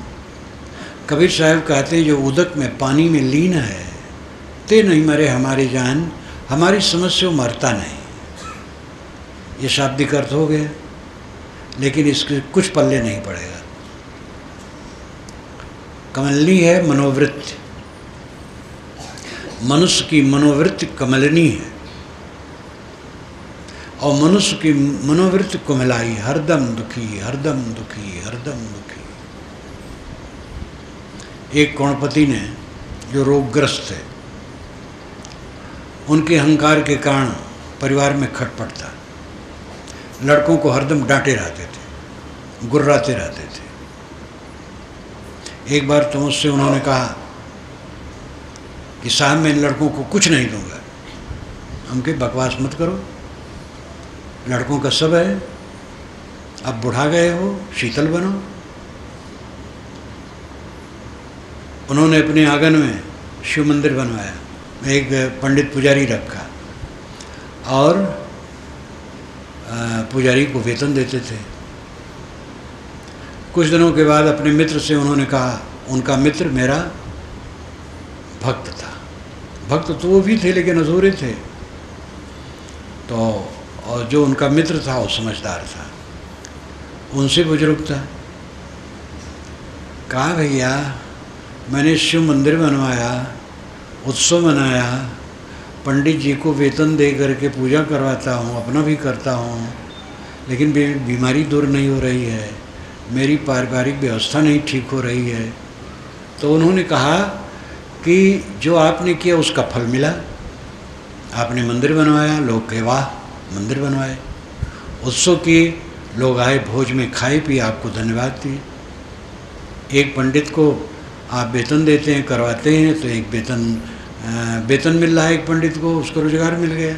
कबीर साहब कहते हैं जो उदक में पानी में लीन है, ते नहीं मरे हमारी जान, हमारी समझ से वो मरता नहीं। ये शाब्दिक अर्थ हो गया, लेकिन इसके कुछ पल्ले नहीं पड़ेगा। कमलनी है मनोवृत्ति, मनुष्य की मनोवृत्ति कमलनी है, और मनुष्य की मनोवृत्ति कुमिलाई, हरदम दुखी, हरदम दुखी, हरदम दुखी। एक कौणपति ने, जो रोगग्रस्त थे, उनके अहंकार के कारण परिवार में खटपट था। लड़कों को हरदम डांटे रहते थे, गुर्राते रहते थे। एक बार तो मुझसे उन्होंने कहा कि साहब मैं इन लड़कों को कुछ नहीं दूंगा। हमके बकवास मत करो, लड़कों का सब है, अब बुढ़ा गए हो, शीतल बनो। उन्होंने अपने आंगन में शिव मंदिर बनवाया, एक पंडित पुजारी रखा, और पुजारी को वेतन देते थे। कुछ दिनों के बाद अपने मित्र से उन्होंने कहा, उनका मित्र मेरा भक्त था, भक्त तो वो भी थे लेकिन अधूरे थे, तो और जो उनका मित्र था वो समझदार था, उनसे बुजुर्ग था। कहा भैया मैंने शिव मंदिर बनवाया, उत्सव मनाया, पंडित जी को वेतन दे करके पूजा करवाता हूँ, अपना भी करता हूँ, लेकिन बीमारी दूर नहीं हो रही है, मेरी पारिवारिक व्यवस्था नहीं ठीक हो रही है। तो उन्होंने कहा कि जो आपने किया उसका फल मिला। आपने मंदिर बनवाया, लोग कहे वाह मंदिर बनवाए, उत्सव किए, लोग आए, भोज में खाए पिए, आपको धन्यवाद दिए। एक पंडित को आप वेतन देते हैं, करवाते हैं, तो एक वेतन मिल रहा है एक पंडित को, उसको रोजगार मिल गया,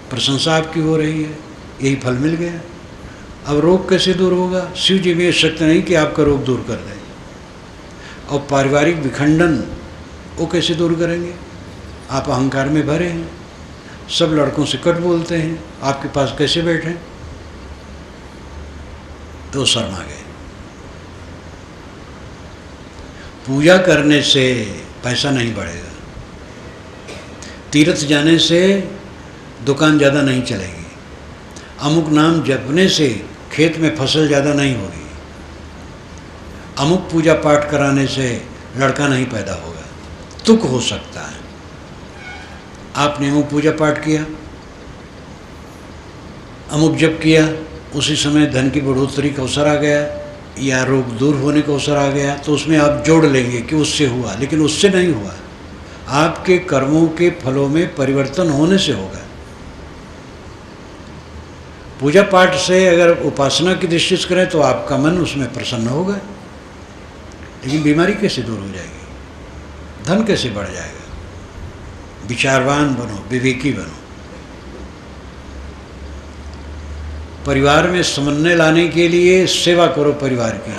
प्रशंसा आपकी हो रही है, यही फल मिल गया। अब रोग कैसे दूर होगा? शिव जी में शक्ति नहीं कि आपका रोग दूर कर दें। और पारिवारिक विखंडन वो कैसे दूर करेंगे? आप अहंकार में भरे हैं, सब लड़कों से कट बोलते हैं, आपके पास कैसे बैठे? तो शर्मा गए। पूजा करने से पैसा नहीं बढ़ेगा, तीर्थ जाने से दुकान ज़्यादा नहीं चलेगी, अमुक नाम जपने से खेत में फसल ज़्यादा नहीं होगी, अमुक पूजा पाठ कराने से लड़का नहीं पैदा होगा। तुक हो सकता है। आपने अमुक पूजा पाठ किया, अमुक जप किया, उसी समय धन की बढ़ोतरी का अवसर आ गया या रोग दूर होने का अवसर आ गया, तो उसमें आप जोड़ लेंगे कि उससे हुआ, लेकिन उससे नहीं हुआ। आपके कर्मों के फलों में परिवर्तन होने से होगा। पूजा पाठ से अगर उपासना की दृष्टि से करें तो आपका मन उसमें प्रसन्न होगा, लेकिन बीमारी कैसे दूर हो जाएगी? धन कैसे बढ़ जाएगा? विचारवान बनो, विवेकी बनो। परिवार में समन्वय लाने के लिए सेवा करो परिवार की,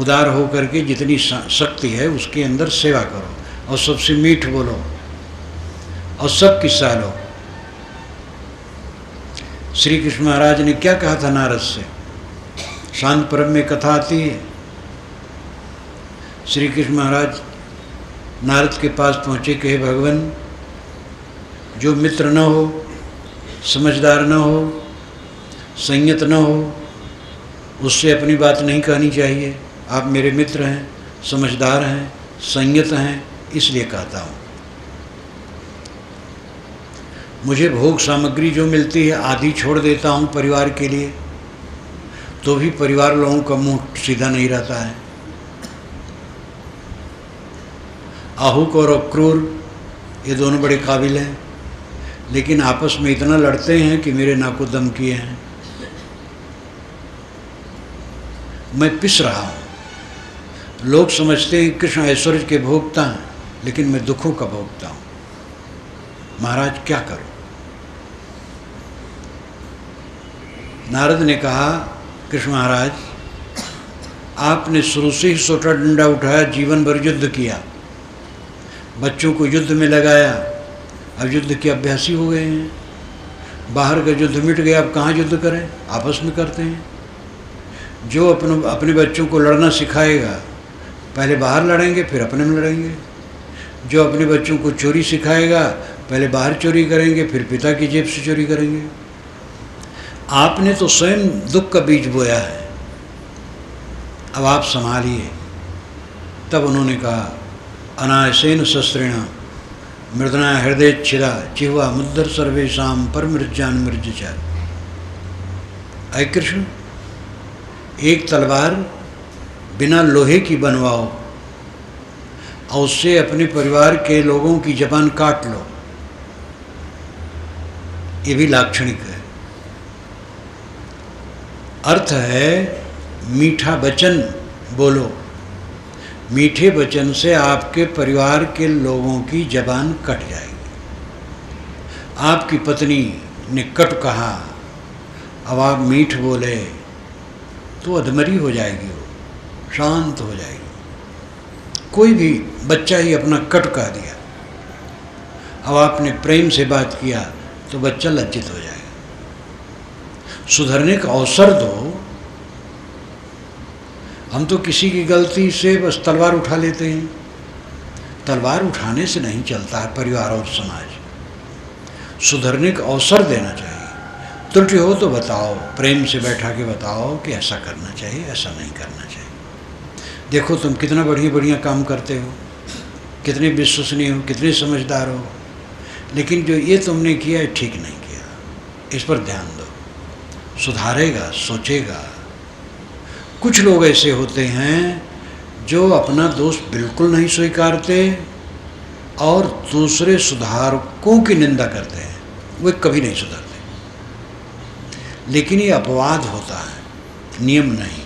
उदार हो करके जितनी शक्ति है उसके अंदर सेवा करो, और सबसे मीठ बोलो और सबकी सह लो। श्री कृष्ण महाराज ने क्या कहा था नारद से? शांत पर्व में कथा आती है। श्री कृष्ण महाराज नारद के पास पहुँचे, कहे भगवान, जो मित्र न हो, समझदार न हो, संयत न हो, उससे अपनी बात नहीं कहनी चाहिए। आप मेरे मित्र हैं, समझदार हैं, संयत हैं, इसलिए कहता हूँ। मुझे भोग सामग्री जो मिलती है आधी छोड़ देता हूँ परिवार के लिए, तो भी परिवार लोगों का मुंह सीधा नहीं रहता है। आहुक और अक्रूर ये दोनों बड़े काबिल हैं, लेकिन आपस में इतना लड़ते हैं कि मेरे नाक को दम किए हैं। मैं पिस रहा हूँ। लोग समझते हैं कृष्ण ऐश्वर्य के भोगता हैं, लेकिन मैं दुखों का भोगता हूँ। महाराज क्या करूं? नारद ने कहा, कृष्ण महाराज, आपने शुरू से ही सोटा डंडा उठाया, जीवन भर युद्ध किया, बच्चों को युद्ध में लगाया, अब युद्ध के अभ्यासी हो गए हैं। बाहर का युद्ध मिट गया, अब कहाँ युद्ध करें? आपस में करते हैं। जो अपने बच्चों को लड़ना सिखाएगा, पहले बाहर लड़ेंगे फिर अपने में लड़ेंगे। जो अपने बच्चों को चोरी सिखाएगा, पहले बाहर चोरी करेंगे फिर पिता की जेब से चोरी करेंगे। आपने तो स्वयं दुख का बीज बोया है, अब आप संभालिए। तब उन्होंने कहा, अनायसेन शस्त्रेण मृदना हृदय छिदा चिह्वा मुद्दर सर्वेशाम पर मृजान मृजचार। अय कृष्ण, एक तलवार बिना लोहे की बनवाओ और उससे अपने परिवार के लोगों की जबान काट लो, ये भी लाक्षणिक है। अर्थ है मीठा वचन बोलो, मीठे वचन से आपके परिवार के लोगों की जबान कट जाएगी। आपकी पत्नी ने कट कहा, अब आप मीठ बोले तो अधमरी हो जाएगी, वो शांत हो जाएगी। कोई भी बच्चा ही अपना कट कह दिया, अब आपने प्रेम से बात किया तो बच्चा लज्जित हो जाएगा। सुधरने का अवसर दो। हम तो किसी की गलती से बस तलवार उठा लेते हैं। तलवार उठाने से नहीं चलता है परिवार और समाज। सुधरने का अवसर देना चाहिए। त्रुटि हो तो बताओ, प्रेम से बैठा के बताओ कि ऐसा करना चाहिए, ऐसा नहीं करना चाहिए। देखो तुम कितना बढ़िया बढ़िया काम करते हो, कितने विश्वसनीय हो, कितने समझदार हो, लेकिन जो ये तुमने किया है ठीक नहीं किया, इस पर ध्यान दो, सुधारेगा, सोचेगा। कुछ लोग ऐसे होते हैं जो अपना दोष बिल्कुल नहीं स्वीकारते और दूसरे सुधारकों की निंदा करते हैं, वे कभी नहीं सुधरते। लेकिन ये अपवाद होता है, नियम नहीं।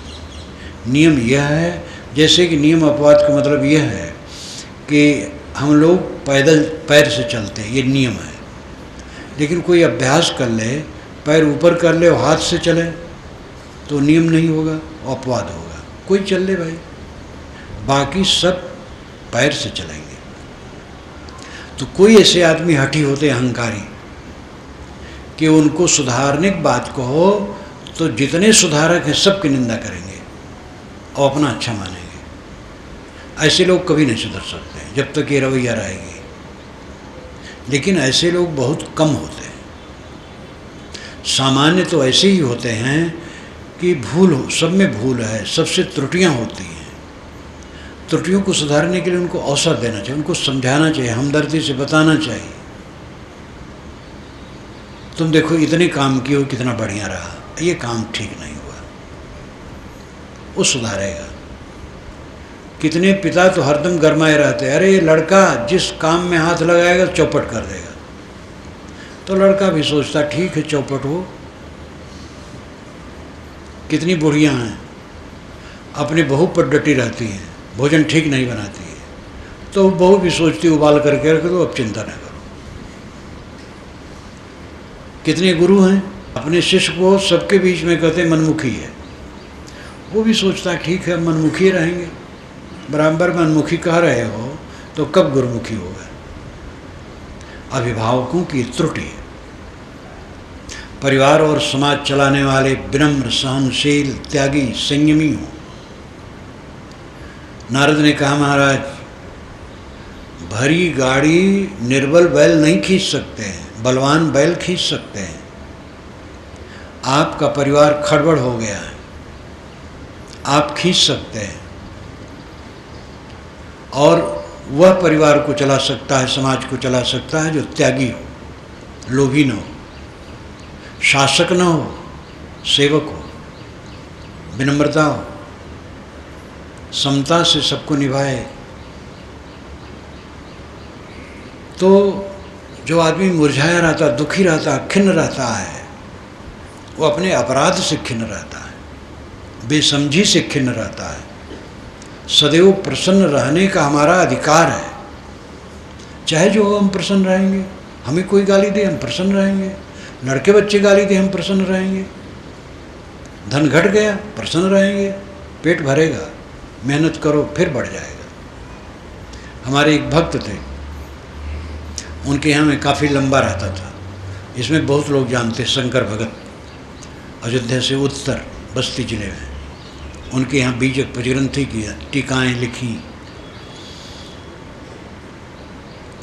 नियम यह है, जैसे कि नियम अपवाद का मतलब यह है कि हम लोग पैदल पैर से चलते हैं, ये नियम है। लेकिन कोई अभ्यास कर ले, पैर ऊपर कर ले और हाथ से चले तो नियम नहीं होगा, अपवाद होगा। कोई चल ले भाई, बाकी सब पैर से चलेंगे। तो कोई ऐसे आदमी हठी होते, अहंकारी, कि उनको सुधारने की बात कहो तो जितने सुधारक हैं सबकी निंदा करेंगे और अपना अच्छा मानेंगे। ऐसे लोग कभी नहीं सुधर सकते जब तक ये रवैया रहेगी। लेकिन ऐसे लोग बहुत कम होते हैं। सामान्य तो ऐसे ही होते हैं कि भूल हो, सब में भूल है, सबसे त्रुटियां होती हैं। त्रुटियों को सुधारने के लिए उनको अवसर देना चाहिए, उनको समझाना चाहिए, हमदर्दी से बताना चाहिए। तुम देखो इतने काम किए हो, कितना बढ़िया रहा, ये काम ठीक नहीं हुआ, वो सुधारेगा। कितने पिता तो हरदम गरमाए रहते हैं, अरे ये लड़का जिस काम में हाथ लगाएगा चौपट कर देगा। तो लड़का भी सोचता ठीक है चौपट हो। कितनी बुढ़ियाँ हैं अपनी बहू पर डटी रहती हैं, भोजन ठीक नहीं बनाती है, तो बहू भी सोचती उबाल करके रख दो, अब चिंता न करो। कितने गुरु हैं अपने शिष्य को सबके बीच में कहते मनमुखी है, वो भी सोचता ठीक है मनमुखी रहेंगे। बराबर मनमुखी कह रहे हो तो कब गुरुमुखी होगा। अभिभावकों की त्रुटि है। परिवार और समाज चलाने वाले विनम्र, सहनशील, त्यागी, संयमी हो। नारद ने कहा महाराज, भरी गाड़ी निर्बल बैल नहीं खींच सकते हैं, बलवान बैल खींच सकते हैं। आपका परिवार खड़बड़ हो गया है, आप खींच सकते हैं और वह परिवार को चला सकता है, समाज को चला सकता है जो त्यागी हो, लोभी न हो, शासक न हो, सेवक हो, विनम्रता हो, समता से सबको निभाए। तो जो आदमी मुरझाया रहता, दुखी रहता, खिन्न रहता है, वो अपने अपराध से खिन्न रहता है, बेसमझी से खिन्न रहता है। सदैव प्रसन्न रहने का हमारा अधिकार है। चाहे जो हो हम प्रसन्न रहेंगे, हमें कोई गाली दे हम प्रसन्न रहेंगे, लड़के बच्चे गाली दे हम प्रसन्न रहेंगे, धन घट गया प्रसन्न रहेंगे, पेट भरेगा, मेहनत करो फिर बढ़ जाएगा। हमारे एक भक्त थे, उनके यहाँ में काफ़ी लंबा रहता था, इसमें बहुत लोग जानते, शंकर भगत, अयोध्या से उत्तर बस्ती जिले में। उनके यहाँ बीजक पचग्रंथि की टीकाएँ लिखी,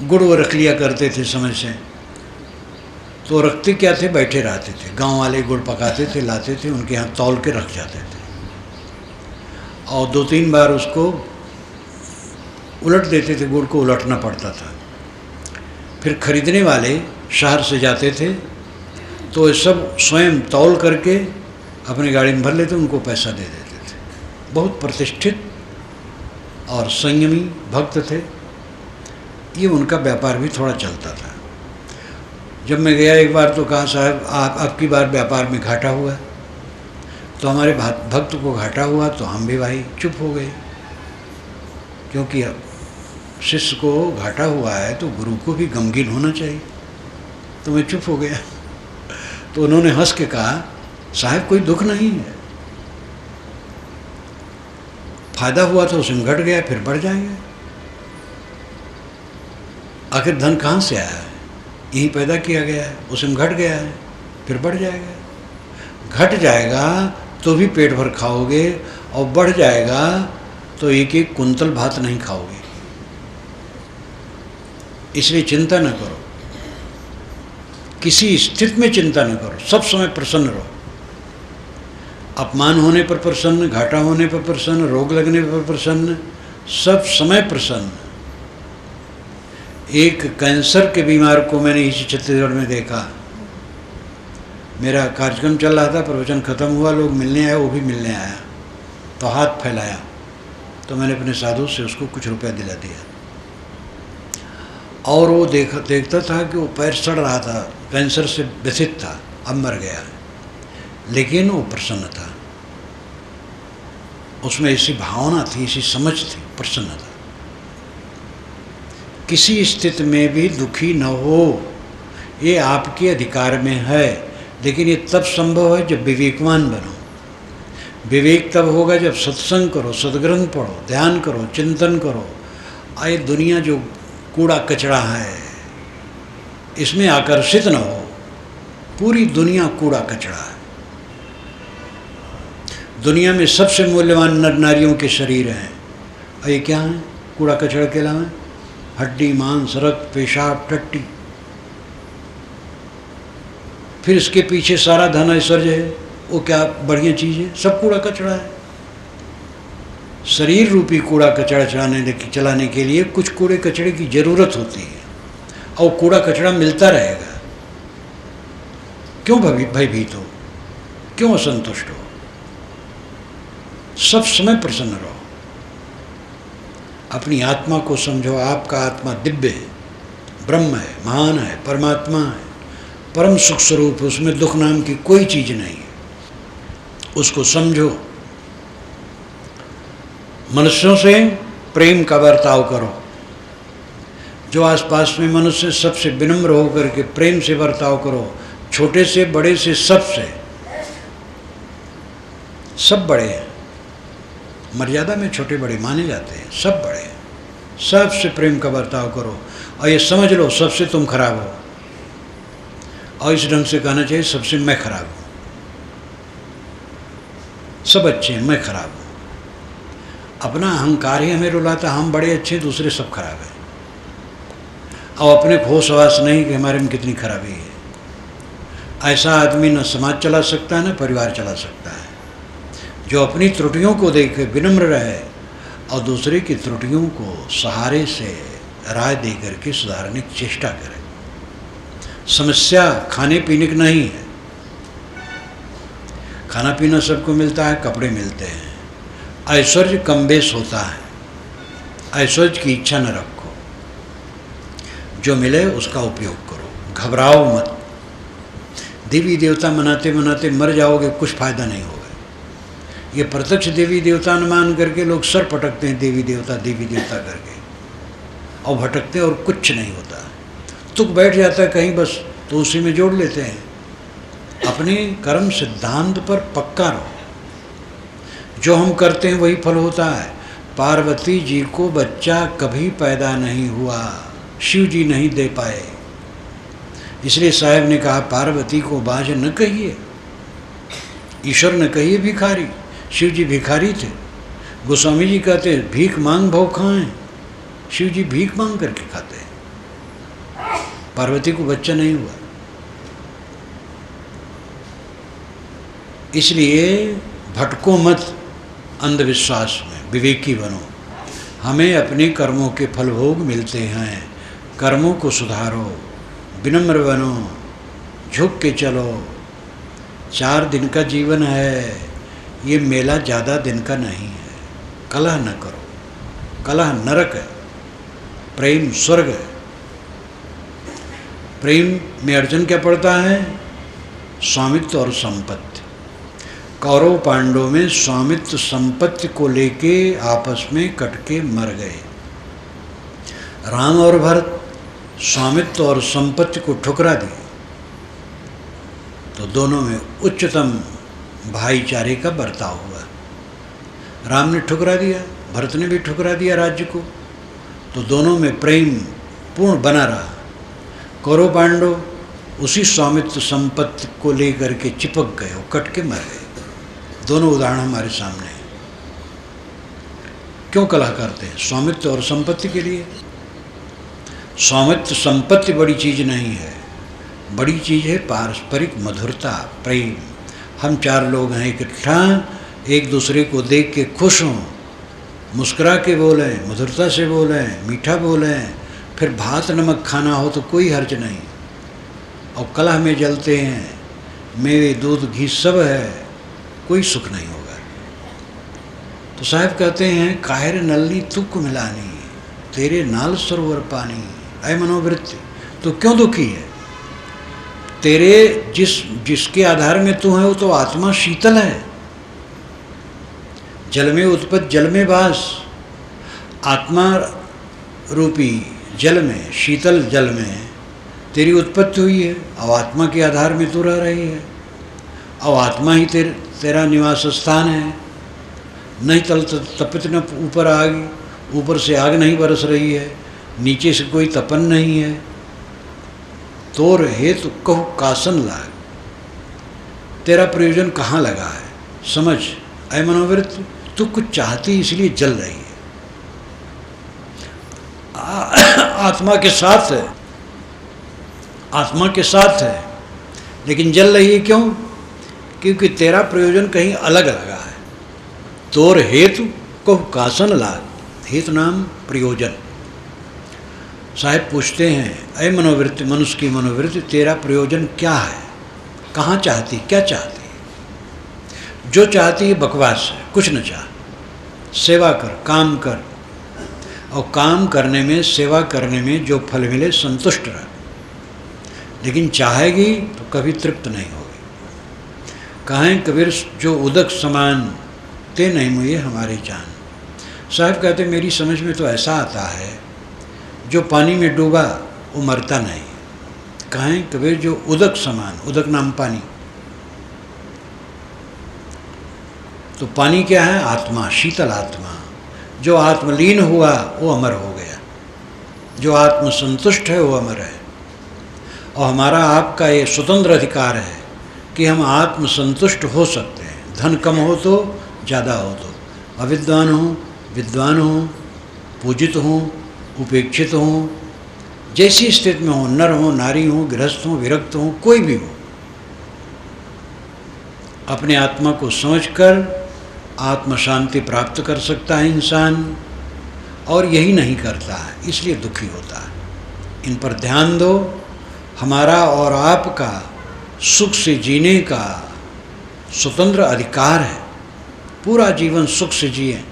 गुड़ वो रख लिया करते थे समय से। तो रखते क्या थे, बैठे रहते थे, गांव वाले गुड़ पकाते थे, लाते थे, उनके यहाँ तौल के रख जाते थे और 2-3 बार उसको उलट देते थे, गुड़ को उलटना पड़ता था। फिर खरीदने वाले शहर से जाते थे तो ये सब स्वयं तौल करके अपनी गाड़ी में भर लेते, उनको पैसा दे देते थे। बहुत प्रतिष्ठित और संयमी भक्त थे। ये उनका व्यापार भी थोड़ा चलता था। जब मैं गया एक बार तो कहा, साहब आप की बार व्यापार में घाटा हुआ। तो हमारे भक्त को घाटा हुआ तो हम भी भाई चुप हो गए, क्योंकि शिष्य को घाटा हुआ है तो गुरु को भी गमगीन होना चाहिए। तो मैं चुप हो गया। तो उन्होंने हंस के कहा, साहब कोई दुख नहीं है, फायदा हुआ तो उसमें घट गया फिर बढ़ जाएगा। आखिर धन कहाँ से आया है, यही पैदा किया गया है, उसमें घट गया है फिर बढ़ जाएगा। घट जाएगा तो भी पेट भर खाओगे और बढ़ जाएगा तो एक एक कुंतल भात नहीं खाओगे। इसलिए चिंता न करो, किसी स्थिति में चिंता न करो, सब समय प्रसन्न रहो। अपमान होने पर प्रसन्न, घाटा होने पर प्रसन्न, रोग लगने पर प्रसन्न, सब समय प्रसन्न। एक कैंसर के बीमार को मैंने इसी छत्तीसगढ़ में देखा। मेरा कार्यक्रम चल रहा था, प्रवचन खत्म हुआ, लोग मिलने आए, वो भी मिलने आया, तो हाथ फैलाया, तो मैंने अपने साधु से उसको कुछ रुपया दिला दिया। और वो देखता था कि वो पैर सड़ रहा था, कैंसर से व्यथित था, अब मर गया, लेकिन वो प्रसन्न था। उसमें ऐसी भावना थी, ऐसी समझ थी, प्रसन्न था। किसी स्थिति में भी दुखी न हो, ये आपके अधिकार में है, लेकिन ये तब संभव है जब विवेकवान बनो। विवेक तब होगा जब सत्संग करो, सदग्रंथ पढ़ो, ध्यान करो, चिंतन करो। आए दुनिया जो कूड़ा कचरा है, इसमें आकर्षित न हो। पूरी दुनिया कूड़ा कचरा है। दुनिया में सबसे मूल्यवान नर नारियों के शरीर हैं, और ये क्या है? कूड़ा कचरा के अलावा हड्डी, मांस, रक्त, पेशाब, टट्टी। फिर इसके पीछे सारा धन ऐश्वर्य है, वो क्या बढ़िया चीज़ है? सब कूड़ा कचरा है। शरीर रूपी कूड़ा कचरा चलाने के लिए कुछ कूड़े कचरे की ज़रूरत होती है, और कूड़ा कचरा मिलता रहेगा। क्यों भयभीत हो? क्यों असंतुष्ट हो? सब समय प्रसन्न रहो। अपनी आत्मा को समझो। आपका आत्मा दिव्य है, ब्रह्म है, महान है, परमात्मा है, परम सुख स्वरूप है। उसमें दुख नाम की कोई चीज़ नहीं है। उसको समझो। मनुष्यों से प्रेम का बर्ताव करो। जो आसपास में मनुष्य, सबसे विनम्र होकर के प्रेम से बर्ताव करो। छोटे से बड़े से सबसे, सब बड़े हैं, मर्यादा में छोटे बड़े माने जाते हैं, सब बड़े हैं। सबसे प्रेम का बर्ताव करो, और ये समझ लो सबसे तुम खराब हो। और इस ढंग से कहना चाहिए, सबसे मैं खराब हूँ। सब अच्छे हैं, मैं खराब हूँ। अपना अहंकार ही हमें रुलाता, हम बड़े अच्छे, दूसरे सब खराब हैं। और अपने को होश हवास नहीं कि हमारे में कितनी खराबी है। ऐसा आदमी न समाज चला सकता है, न परिवार चला सकता है। जो अपनी त्रुटियों को देखे विनम्र रहे, और दूसरे की त्रुटियों को सहारे से राय दे करके सुधारने की चेष्टा करे। समस्या खाने पीने की नहीं है। खाना पीना सबको मिलता है, कपड़े मिलते हैं। ऐश्वर्य कम बेस होता है। ऐश्वर्य की इच्छा न रखो, जो मिले उसका उपयोग करो, घबराओ मत। देवी देवता मनाते मनाते मर जाओगे, कुछ फायदा नहीं होगा। ये प्रत्यक्ष देवी देवता न मान करके लोग सर पटकते हैं, देवी देवता करके, और भटकते हैं, और कुछ नहीं होता। तुक बैठ जाता है कहीं बस, तो उसी में जोड़ लेते हैं। अपने कर्म सिद्धांत पर पक्का रहो। जो हम करते हैं वही फल होता है। पार्वती जी को बच्चा कभी पैदा नहीं हुआ, शिव जी नहीं दे पाए। इसलिए साहब ने कहा, पार्वती को बाझ न कहिए, ईश्वर न कहिए भिखारी। शिव जी भिखारी थे। गोस्वामी जी कहते, भीख मांग भव खाएं। शिव जी भीख मांग करके खाते हैं। पार्वती को बच्चा नहीं हुआ। इसलिए भटको मत अंधविश्वास में, विवेकी बनो। हमें अपने कर्मों के फल भोग मिलते हैं। कर्मों को सुधारो, विनम्र बनो, झुक के चलो। 4 दिन का जीवन है, ये मेला ज़्यादा दिन का नहीं है। कलह न करो, कलह नरक है, प्रेम स्वर्ग है। प्रेम में अर्जुन क्या पढ़ता है? स्वामित्व और संपत्ति। कौरव पांडवों में स्वामित्व संपत्ति को लेके आपस में कटके मर गए। राम और भरत स्वामित्व और संपत्ति को ठुकरा दिए, तो दोनों में उच्चतम भाईचारे का बर्ताव हुआ। राम ने ठुकरा दिया, भरत ने भी ठुकरा दिया राज्य को, तो दोनों में प्रेम पूर्ण बना रहा। कौरव पांडव उसी स्वामित्व संपत्ति को लेकर के चिपक गए, कट के मर गए। दोनों उदाहरण हमारे सामने हैं। क्यों कलह करते हैं? स्वामित्व और संपत्ति के लिए। स्वामित्व संपत्ति बड़ी चीज़ नहीं है, बड़ी चीज़ है पारस्परिक मधुरता, प्रेम। हम 4 लोग हैं इकट्ठा, एक दूसरे को देख के खुश हों, मुस्कुरा के बोलें, मधुरता से बोलें, मीठा बोलें, फिर भात नमक खाना हो तो कोई हर्ज नहीं, और कलह में जलते हैं, मेवे दूध घी सब है, कोई सुख नहीं होगा। तो साहब कहते हैं, काहिर नलनी तुक मिलानी, तेरे नाल सरोवर पानी। ऐ मनोवृत्ति, तो क्यों दुखी है? तेरे जिसके आधार में तू है वो तो आत्मा शीतल है, जल में उत्पत्ति जल में वास, आत्मा रूपी जल में, शीतल जल में तेरी उत्पत्ति हुई है, और आत्मा के आधार में तू रह रही है, और आत्मा ही तेरा निवास स्थान है। नहीं तपित न ऊपर आग, ऊपर से आग नहीं बरस रही है, नीचे से कोई तपन नहीं है। तोर हेतु कहु कासन लाग, तेरा प्रयोजन कहाँ लगा है? समझ ऐ मनोवृत्ति, तू कुछ चाहती इसलिए जल रही है, आत्मा के साथ है, आत्मा के साथ है, लेकिन जल रही है क्यों? क्योंकि तेरा प्रयोजन कहीं अलग लगा है। तोर हेतु कहु कासन लाग, हेतु नाम प्रयोजन। साहिब पूछते हैं, अय मनोवृत्ति, मनुष्य की मनोवृत्ति, तेरा प्रयोजन क्या है? कहाँ चाहती, क्या चाहती? जो चाहती है बकवास है, कुछ न चाह। सेवा कर, काम कर, और काम करने में, सेवा करने में जो फल मिले संतुष्ट रह, लेकिन चाहेगी तो कभी तृप्त नहीं होगी। कहें कबीर, जो उदक समान ते नहीं मुझे हमारी जान। साहब कहते, मेरी समझ में तो ऐसा आता है, जो पानी में डूबा वो मरता नहीं। कहें कबीर, जो उदक समान, उदक नाम पानी, तो पानी क्या है? आत्मा, शीतल आत्मा। जो आत्मलीन हुआ वो अमर हो गया, जो आत्म संतुष्ट है वो अमर है। और हमारा आपका ये स्वतंत्र अधिकार है कि हम आत्म संतुष्ट हो सकते हैं, धन कम हो तो, ज़्यादा हो तो, अविद्वान हो, विद्वान हो, पूजित हो, उपेक्षित हो, जैसी स्थिति में हो, नर हो, नारी हो, गृहस्थ हो, विरक्त हो, कोई भी हो, अपने आत्मा को समझकर आत्म शांति प्राप्त कर सकता है इंसान, और यही नहीं करता है, इसलिए दुखी होता है। इन पर ध्यान दो। हमारा और आपका सुख से जीने का स्वतंत्र अधिकार है। पूरा जीवन सुख से जिए,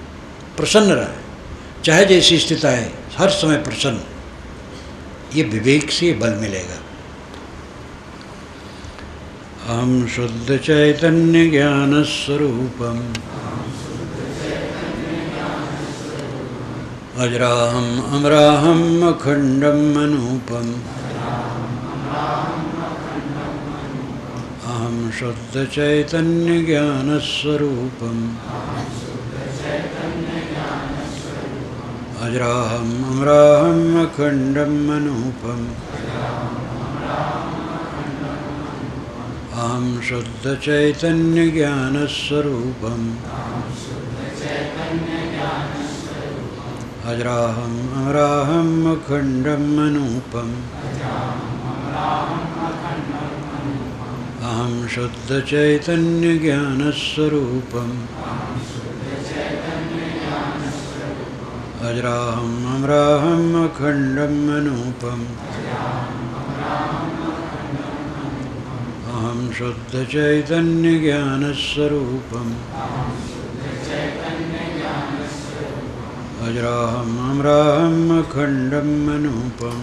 प्रसन्न रहे, चाहे जैसी स्थिति आए, हर समय प्रसन्न। ये विवेक से बल मिलेगा। अहम शुद्ध चैतन्य ज्ञान स्वरूपम अजराहम अमराहम अखंडम अनूपम। अहम शुद्ध चैतन्य ज्ञान स्वरूपम अजराहम अमराहम अखंडम अनूपम। अहम शुद्ध चैतन्य ज्ञान स्वरूपम अजराहम अमराहम अखंडम अनूपम। अहम शुद्ध चैतन्य ज्ञान स्वरूपम अजराहम अमराहम अखंडम अनूपम। अहम शुद्ध चैतन्य ज्ञान स्वरूपम अजराहम अमराहम अखंडम अनूपम।